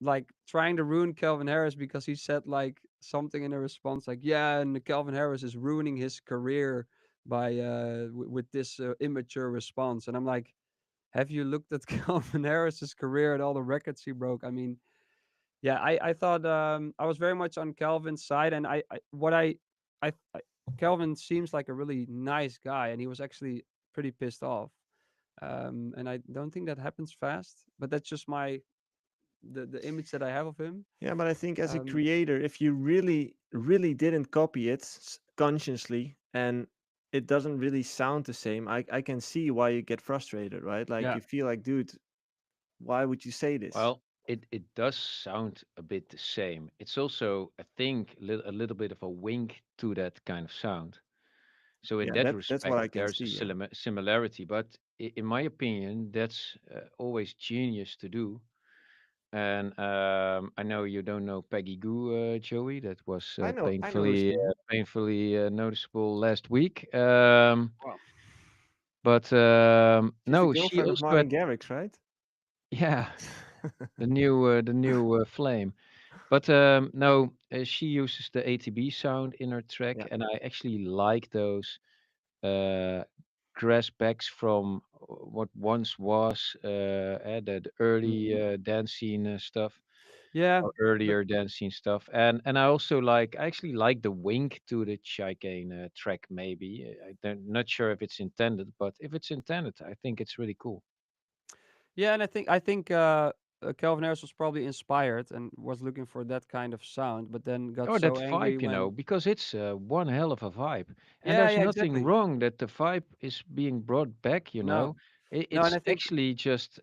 like trying to ruin Calvin Harris because he said like something in a response like, yeah, and Calvin Harris is ruining his career by with this immature response. And I'm like, have you looked at Calvin Harris's career and all the records he broke? I mean, yeah, I thought I was very much on Calvin's side, and I Calvin seems like a really nice guy, and he was actually pretty pissed off. And I don't think that happens fast, but that's just the image that I have of him. Yeah, but I think as a Um, creator, if you really didn't copy it consciously and it doesn't really sound the same, I can see why you get frustrated, right? Like yeah, you feel like, dude, why would you say this? Well, it does sound a bit the same. It's also, I think, a little bit of a wink to that kind of sound. So in Yeah, that that's what respect, I can there's a see. Yeah, similarity. But in my opinion, that's always genius to do. And I know you don't know Peggy Goo, Joey. That was I know his name. painfully noticeable last week. wow. But She's the no, she girlfriend of also had, Martin Garrix, right? yeah, the new flame. But no, she uses the ATB sound in her track, Yeah. and I actually like those uh, grassbacks from what once was the early Mhm. dance scene stuff, Yeah, or but earlier dance scene stuff, and I also I actually like the wink to the chicane track. Maybe I don't not sure if it's intended, but if it's intended, I think it's really cool. yeah, and I think Calvin Harris was probably inspired and was looking for that kind of sound, but then got Or that so angry vibe, when. because it's one hell of a vibe, and Yeah, there's yeah, nothing exactly. wrong that the vibe is being brought back. No, no, and It's I think actually just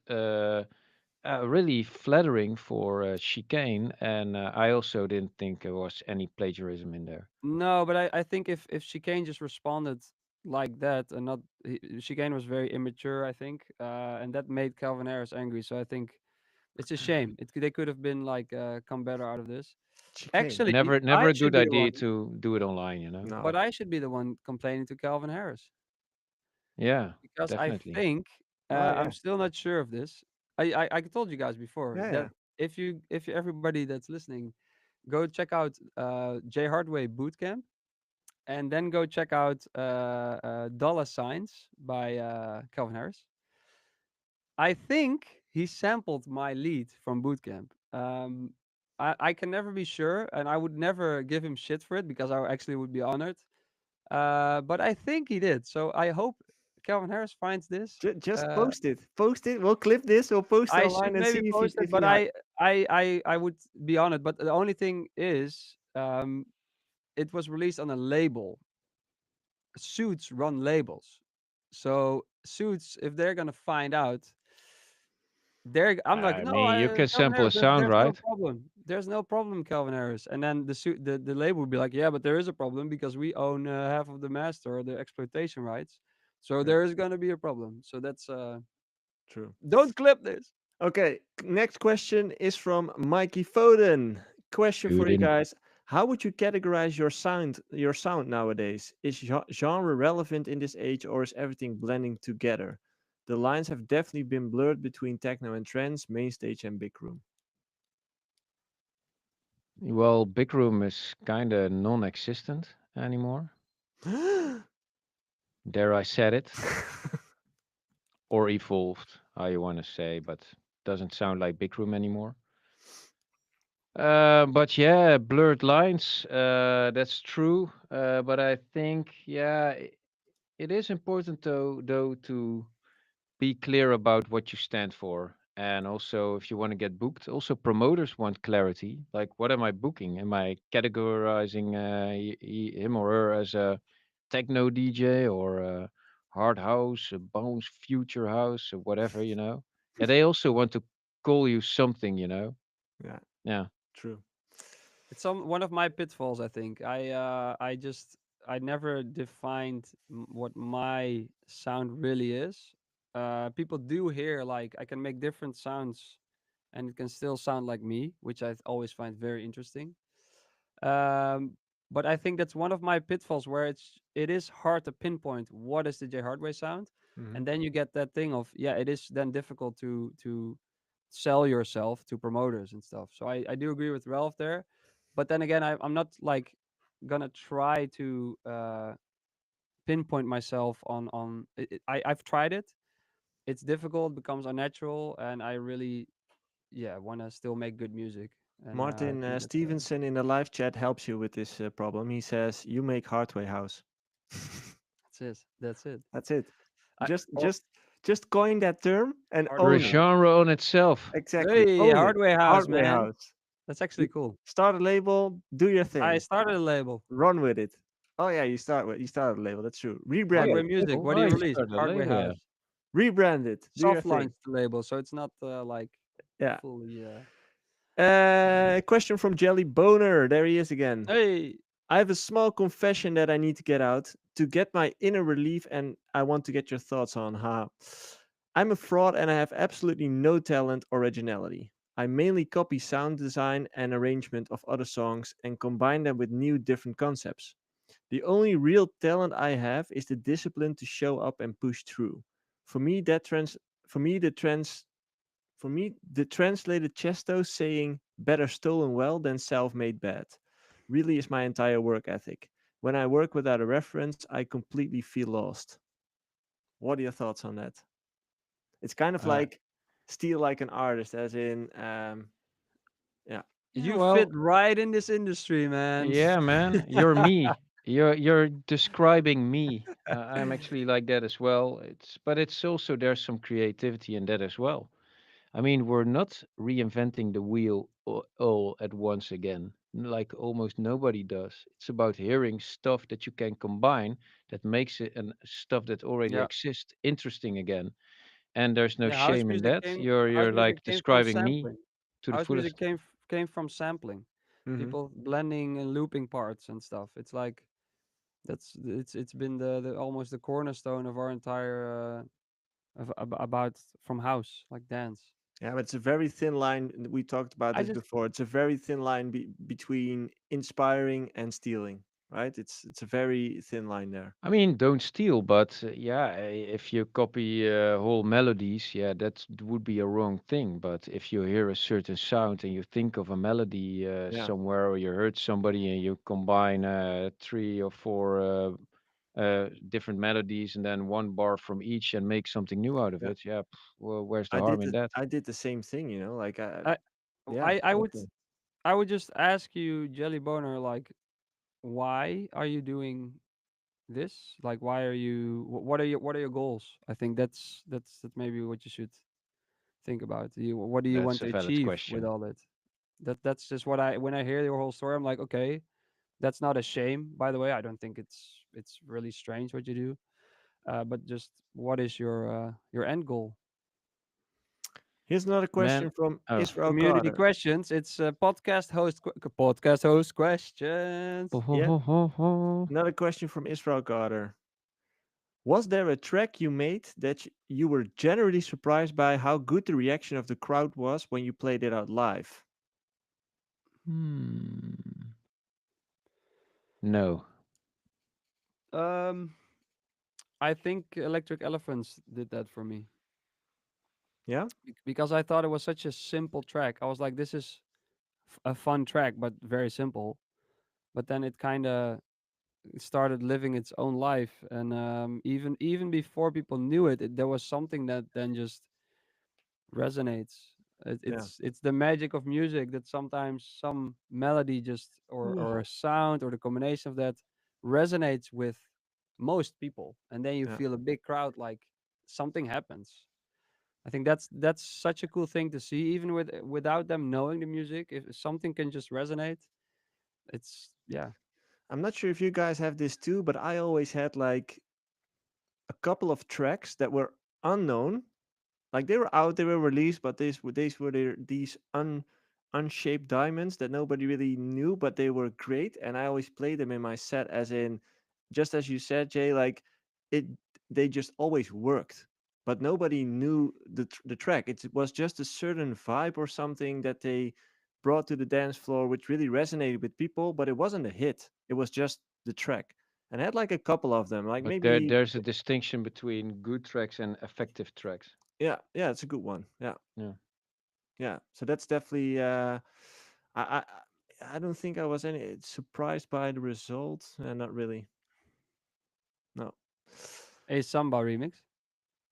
really flattering for chicane, and I also didn't think there was any plagiarism in there. no, but I think if Chicane just responded like that, and not Chicane was very immature, I think, and that made Calvin Harris angry. So I think it's a shame. They could have been like come better out of this. Chicane. Actually, Never I a should good be the idea one, to do it online, you know? but No. I should be the one complaining to Calvin Harris Yeah, because I definitely. think Oh I'm yeah. still not sure of this. I told you guys before Yeah, that yeah. if you everybody that's listening, go check out J Hardway Bootcamp, and then go check out Dollar Signs by Calvin Harris. I think he sampled my lead from Bootcamp. I can never be sure, and I would never give him shit for it because I actually would be honored. But I think he did. So I hope Calvin Harris finds this. Just Uh, post it. Post it. We'll clip this. We'll post it I should online and see maybe if he post it, if but he. I would be honored. But the only thing is, it was released on a label. Suits run labels, so Suits, if they're gonna find out, I'm like, I no, mean, you can Calvin sample a Harris, sound, there's no right? problem. There's no problem, Calvin Harris. And then the label would be like, yeah, but there is a problem because we own half of the master or the exploitation rights. So Yeah, there is gonna be a problem. So that's true. don't clip this. Okay, next question is from Mikey Foden. Question for Shoot you in. guys. How would you categorize your sound nowadays? Is genre relevant in this age or is everything blending together? The lines have definitely been blurred between techno and trance, main stage and big room. Well, Big Room is kind of non-existent anymore. Dare I said it, or evolved, how you want to say, but doesn't sound like Big Room anymore. But yeah, blurred lines. That's true. But I think, yeah, it is important though to be clear about what you stand for. And also, if you want to get booked, also promoters want clarity. Like, what am I booking? Am I categorizing him or her as a techno DJ or a hard house, a bounce future house, or whatever, you know? Yeah, they also want to call you something, you know? Yeah, Yeah. true. It's one of my pitfalls, I think. I never defined what my sound really is. People do hear like I can make different sounds and it can still sound like me, which I always find very interesting. Um, but I think that's one of my pitfalls where it is hard to pinpoint what is the J Hardway sound, Hmm. and then you get that thing of yeah, it is then difficult to sell yourself to promoters and stuff. So I do agree with Ralph there, but then again, I'm not like gonna try to pinpoint myself on I've tried it. It's difficult, becomes unnatural, and I really yeah want to still make good music, and I Martin think that's Stevenson in the live chat helps you with this problem. He says, "You make Hardway House." that's it. That's it. That's it. I Just, oh, just, just coin that term and Hardway You're a own it. House. genre on itself. Exactly. Hey, Own it. Hardway House, Hardway man. House. That's actually You cool. start a label, do your I thing, started a label. run with it. Oh yeah, you started a label. That's true. Oh, Rebrand yeah, Hardway it. Music. label. What do Oh, you you release? started a Hardway label, yeah. House. Rebrand it. Do your Soft thing. launch the label, so it's not like Yeah. fully. Question from Jelly Boner. There he is again. Hey, I have a small confession that I need to get out to get my inner relief, and I want to get your thoughts on how. I'm a fraud and I have absolutely no talent or originality. I mainly copy sound design and arrangement of other songs and combine them with new different concepts. The only real talent I have is the discipline to show up and push through. For me, that trans for me the trans for me the translated Chesto saying better stolen well than self-made bad really is my entire work ethic. When I work without a reference, I completely feel lost. What are your thoughts on that? It's kind of Uh, like steal like an artist, as in, yeah, yeah, you fit well, right in this industry, man. yeah, man, you're me. You're describing me. I'm actually like that as well. But it's also there's some creativity in that as well. I mean, we're not reinventing the wheel all at once again, like almost nobody does. It's about hearing stuff that you can combine that makes it and stuff that already Yeah, exists interesting again. And there's no yeah. House shame in music that. came. You're House like music came from describing me sampling. to the House music fullest. came from sampling. hmm People blending and looping parts and stuff. It's like It's been the almost the cornerstone of our entire about from house like dance. Yeah, but it's a very thin line. We talked about I this just before. It's a very thin line between inspiring and stealing, right? It's a very thin line there. I mean, don't steal, but yeah, if you copy whole melodies, yeah, would be a wrong thing. But if you hear a certain sound and you think of a melody Yeah, somewhere, or you heard somebody and you combine three or four different melodies and then one bar from each and make something new out of yeah. it, yeah, well, where's the I harm did in the that? I did the same thing, like I yeah, I would definitely. I would just ask you, Jelly Boner, like, why are you doing this? Like, why are you? What are your goals? I think that's maybe what you should think about. What do you want That's a to valid achieve with question. all it? That's just what I when I hear your whole story, I'm like, okay, that's not a shame. By the way, I don't think it's really strange what you do. But just what is your end goal? Here's another Man, question from oh. Israel Community Carter. questions. It's podcast host questions. Yeah, another question from Israel Carter. Was there a track you made that you were generally surprised by how good the reaction of the crowd was when you played it out live? Hmm. No. Um, I think Electric Elephants did that for me Yeah, because I thought it was such a simple track. I was like, this is a fun track, but very simple. But then it kind of started living its own life, and even before people knew it, there was something that then just resonates. yeah, It's the magic of music that sometimes some melody just or Whoa. a sound or the combination of that resonates with most people, and then you Yeah. feel a big crowd, like something happens. I think that's such a cool thing to see, even without them knowing the music. If something can just resonate, it's yeah. I'm not sure if you guys have this too, but I always had like a couple of tracks that were unknown. Like they were out, they were released, but these were these unshaped diamonds that nobody really knew, but they were great. And I always played them in my set, as in, just as you said, Jay, like it, they just always worked, but nobody knew the track. It was just a certain vibe or something that they brought to the dance floor, which really resonated with people, but it wasn't a hit. It was just the track. And I had like a couple of them, like But maybe, there's a distinction between good tracks and effective tracks. yeah, yeah, it's a good one. Yeah. Yeah. Yeah, so that's definitely. I I I don't think I was any surprised by the result. Not really. No. A samba remix.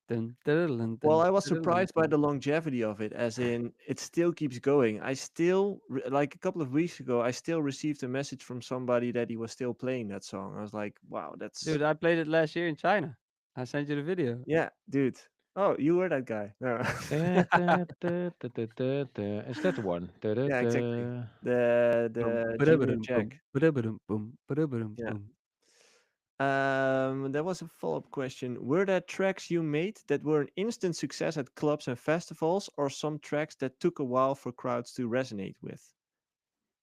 Dun, dun, dun, Well, dun, I was dun, surprised by dun. the longevity of it, as in it still keeps going. I still like a couple of weeks ago, I still received a message from somebody that he was still playing that song. I was like, wow, that's Dude, I played it last year in China. I sent you the video. yeah, dude. Oh, you were that guy. No. Da, da, da, da, da, da, da. Is that the one? Da, da, Yeah, exactly. da. Boom, The junior ba-da-ba-dum, Jack. boom, ba-da-ba-dum, boom, ba-da-ba-dum, Yeah. boom. There was a follow-up question. Were there tracks you made that were an instant success at clubs and festivals, or some tracks that took a while for crowds to resonate with?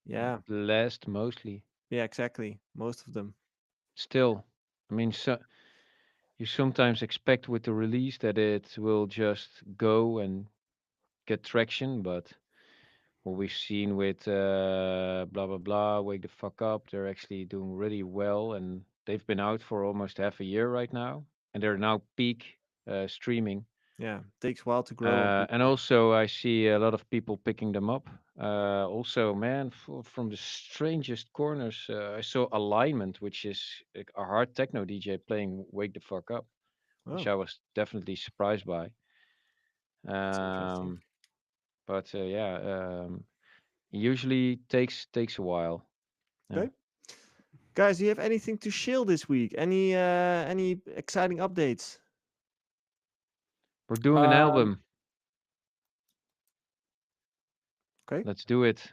Yeah, Last mostly. yeah, exactly. Most of them. Still, I mean, so you sometimes expect with the release that it will just go and get traction, but what we've seen with blah blah blah, wake the fuck up, they're actually doing really well, and they've been out for almost half a year right now, and they're now peak streaming. Yeah, takes a while to grow on And people. also, I see a lot of people picking them up. Also, man, from the strangest corners, I saw Alignment, which is like a hard techno DJ playing "Wake the Fuck Up," which Oh, I was definitely surprised by. that's interesting. Um, but yeah, usually takes a while. Yeah, Okay, guys, do you have anything to shill this week? Any exciting updates? we're doing an Um, album. Okay. Let's do it.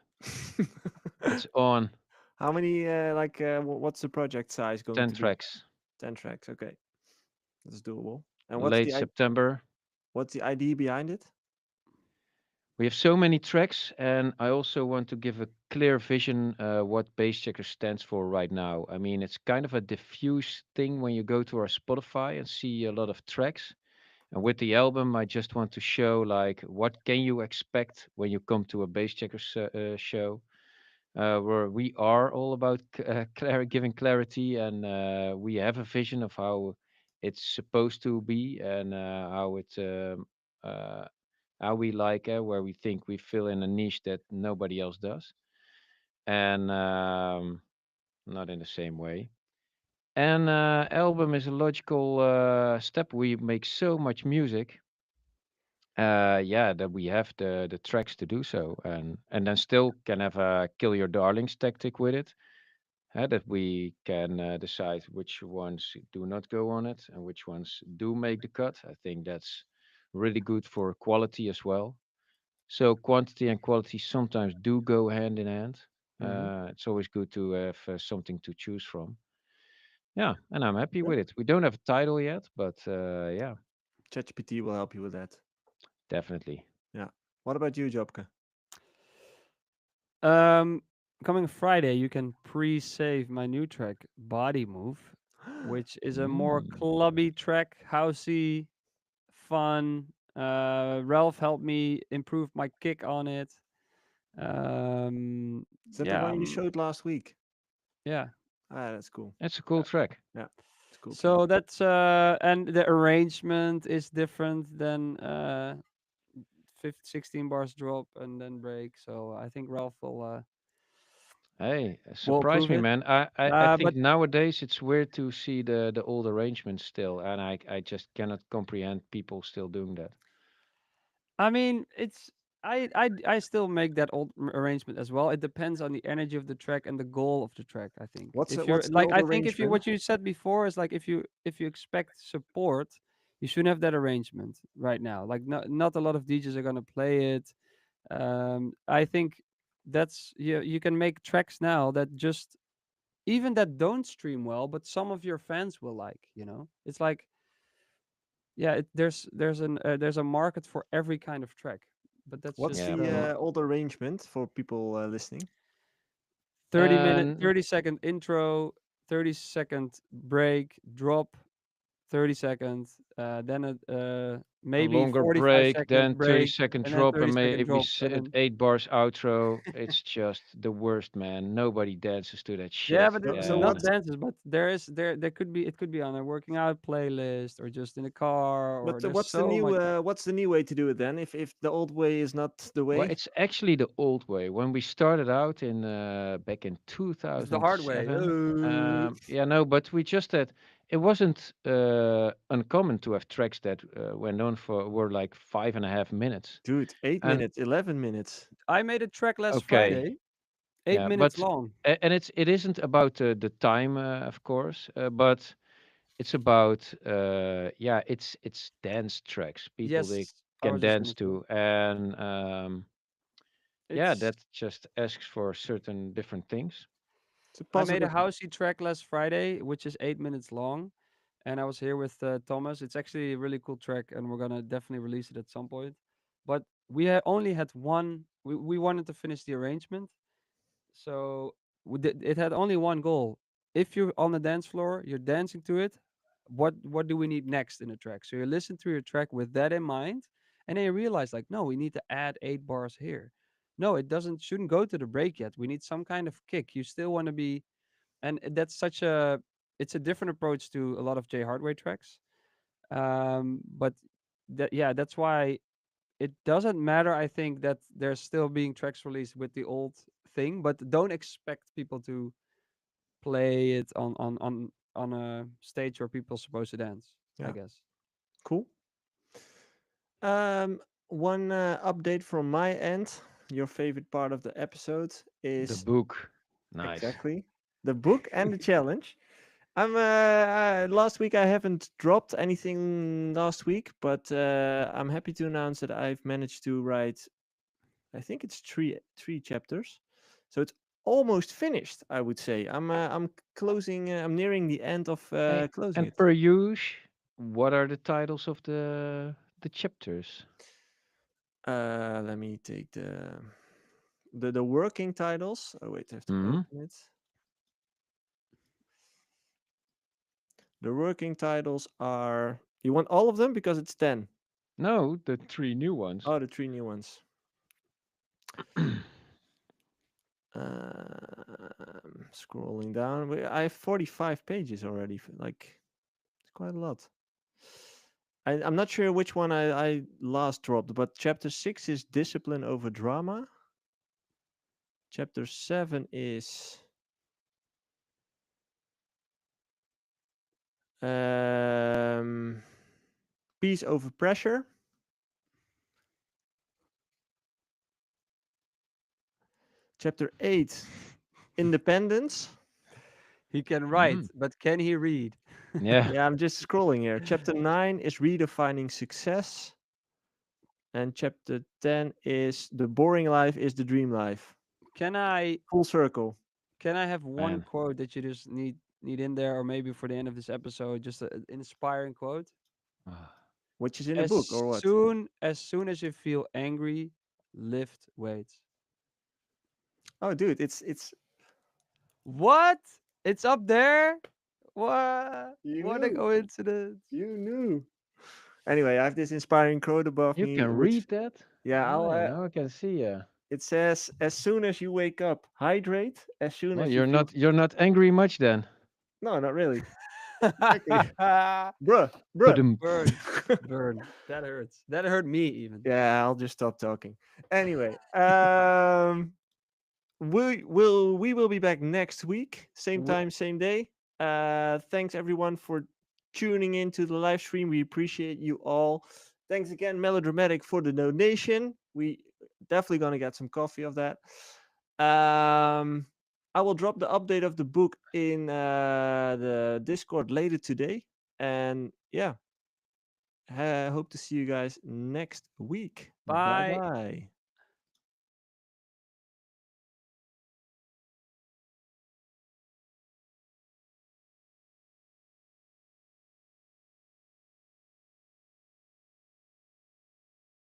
It's on How many? What's the project size going 10 to be? tracks. 10 tracks. Okay, that's doable. And Late September. what's the idea behind it? we have so many tracks, and I also want to give a clear vision what Bassjackers stands for right now. I mean, it's kind of a diffuse thing when you go to our Spotify and see a lot of tracks. And with the album, I just want to show like what can you expect when you come to a Bassjackers show, where we are all about giving clarity, and we have a vision of how it's supposed to be, and uh, how we like where we think we fill in a niche that nobody else does, and not in the same way. And album is a logical step. We make so much music, yeah, that we have the tracks to do so, and then still can have a kill your darlings tactic with it. That we can decide which ones do not go on it and which ones do make the cut. I think that's really good for quality as well. So quantity and quality sometimes do go hand in hand. Mm-hmm. It's always good to have something to choose from. Yeah, and I'm happy Yeah. with it. We don't have a title yet, but yeah, ChatGPT will help you with that. definitely. Yeah. What about you, Jobke? Um, Coming Friday, you can pre-save my new track, Body Move, which is a more Mm. clubby track, housey, fun. Ralph helped me improve my kick on it. Is that the Yeah, one you showed last week? yeah. Ah, that's cool. That's a cool track. Yeah, it's a cool track. So that's and the arrangement is different than 16 bars drop and then break. So I think Ralph Hey, will surprise approve me, it. man. I think But nowadays it's weird to see the old arrangements still, and I just cannot comprehend people still doing that. I mean, it's I still make that old arrangement as well. It depends on the energy of the track and the goal of the track. I think if you're What's the like, old I think if you arrangement? what you said before is like if you expect support, you shouldn't have that arrangement right now. Like not a lot of DJs are gonna play it. I think that's you can make tracks now that just even that don't stream well, but some of your fans will like. It's like yeah, there's a market for every kind of track, but that's What's just Yeah, the but old arrangement for people listening? 30-minute, and 30-second intro, 30-second break, drop, 30 seconds, then a maybe longer 45 break, second then 30 break, second and then drop, 30 and second maybe drop, and then 8 bars outro. It's just the worst, man. Nobody dances to that yeah, shit. but So, it's so not And what's dances, but there could be, it could be on a working out playlist or just in the car, or but there's so much. what's the new way to do it then? If the old way is not the well, way, it's actually the old way. When we started out in back in It's the hard way. 2007, yeah, no, but we just had it wasn't uncommon to have tracks that went on for were like 5.5 minutes. dude, eight And minutes, 11 minutes. I made a track last okay, Friday, eight yeah, minutes but long. and it isn't about the time, of course, but it's about yeah, it's dance tracks. People they Yes, I can was just dance gonna say to, and yeah, it's. that just asks for certain different things. It's a I made a positive. housey track last Friday, which is 8 minutes long, and I was here with Thomas. It's actually a really cool track, and we're gonna definitely release it at some point. But only had one. We wanted to finish the arrangement, so it had only one goal. If you're on the dance floor, you're dancing to it. What do we need next in the track? So you listen to your track with that in mind, and then you realize like, no, we need to add 8 bars here. No, it doesn't shouldn't go to the break yet. We need some kind of kick. You still want to be, and that's such a it's a different approach to a lot of Hardway tracks. But yeah, that's why it doesn't matter. I think that there's still being tracks released with the old thing, but don't expect people to play it on a stage where people are supposed to dance. I Yeah, guess. cool. Um, one update from my end. Your favorite part of the episode The is book, nice. exactly the book and the challenge. Last week I haven't dropped anything last week, but I'm happy to announce that I've managed to write. I think it's three chapters, so it's almost finished. I would say I'm closing. I'm nearing the end of Hey, closing and it. per use, what are the titles of the chapters? Let me take the working titles. Oh wait, I have to Hmm. open it. The working titles are. You want all of them because it's 10. No, the 3 new ones. Oh, the 3 new ones. Scrolling down, I have 45 pages already. Like, it's quite a lot. I'm not sure which one I last dropped, but chapter 6 is discipline over drama. Chapter 7 is um, peace over pressure. Chapter 8, independence. He can write, Mm. but can he read? Yeah. Yeah, I'm just scrolling here. Chapter 9 is redefining success. And chapter 10 is the boring life is the dream life. Can I Full circle. have one Man. quote that you just need in there, or maybe for the end of this episode, just an inspiring quote? Ah. Which is in the As book or what? soon as you feel angry, lift weights. Oh, dude, it's What? It's up there? What? you What a knew. coincidence. You knew. Anyway, I have this inspiring quote above You me, can which read that? yeah, Oh, yeah, now I can see. it says as soon as you wake up, hydrate. As soon Well, as you feel you're not angry much then. no, not really. Exactly, bruh. But Burn. Burn. That hurts. That hurt me even. Yeah, I'll just stop talking. Anyway, we will be back next week, same Wi- time, same day. Thanks everyone for tuning into the live stream. We appreciate you all. Thanks again, Melodramatic, for the donation. We definitely gonna get some coffee of that. I will drop the update of the book in the Discord later today. And yeah, hope to see you guys next week. Bye Bye. bye.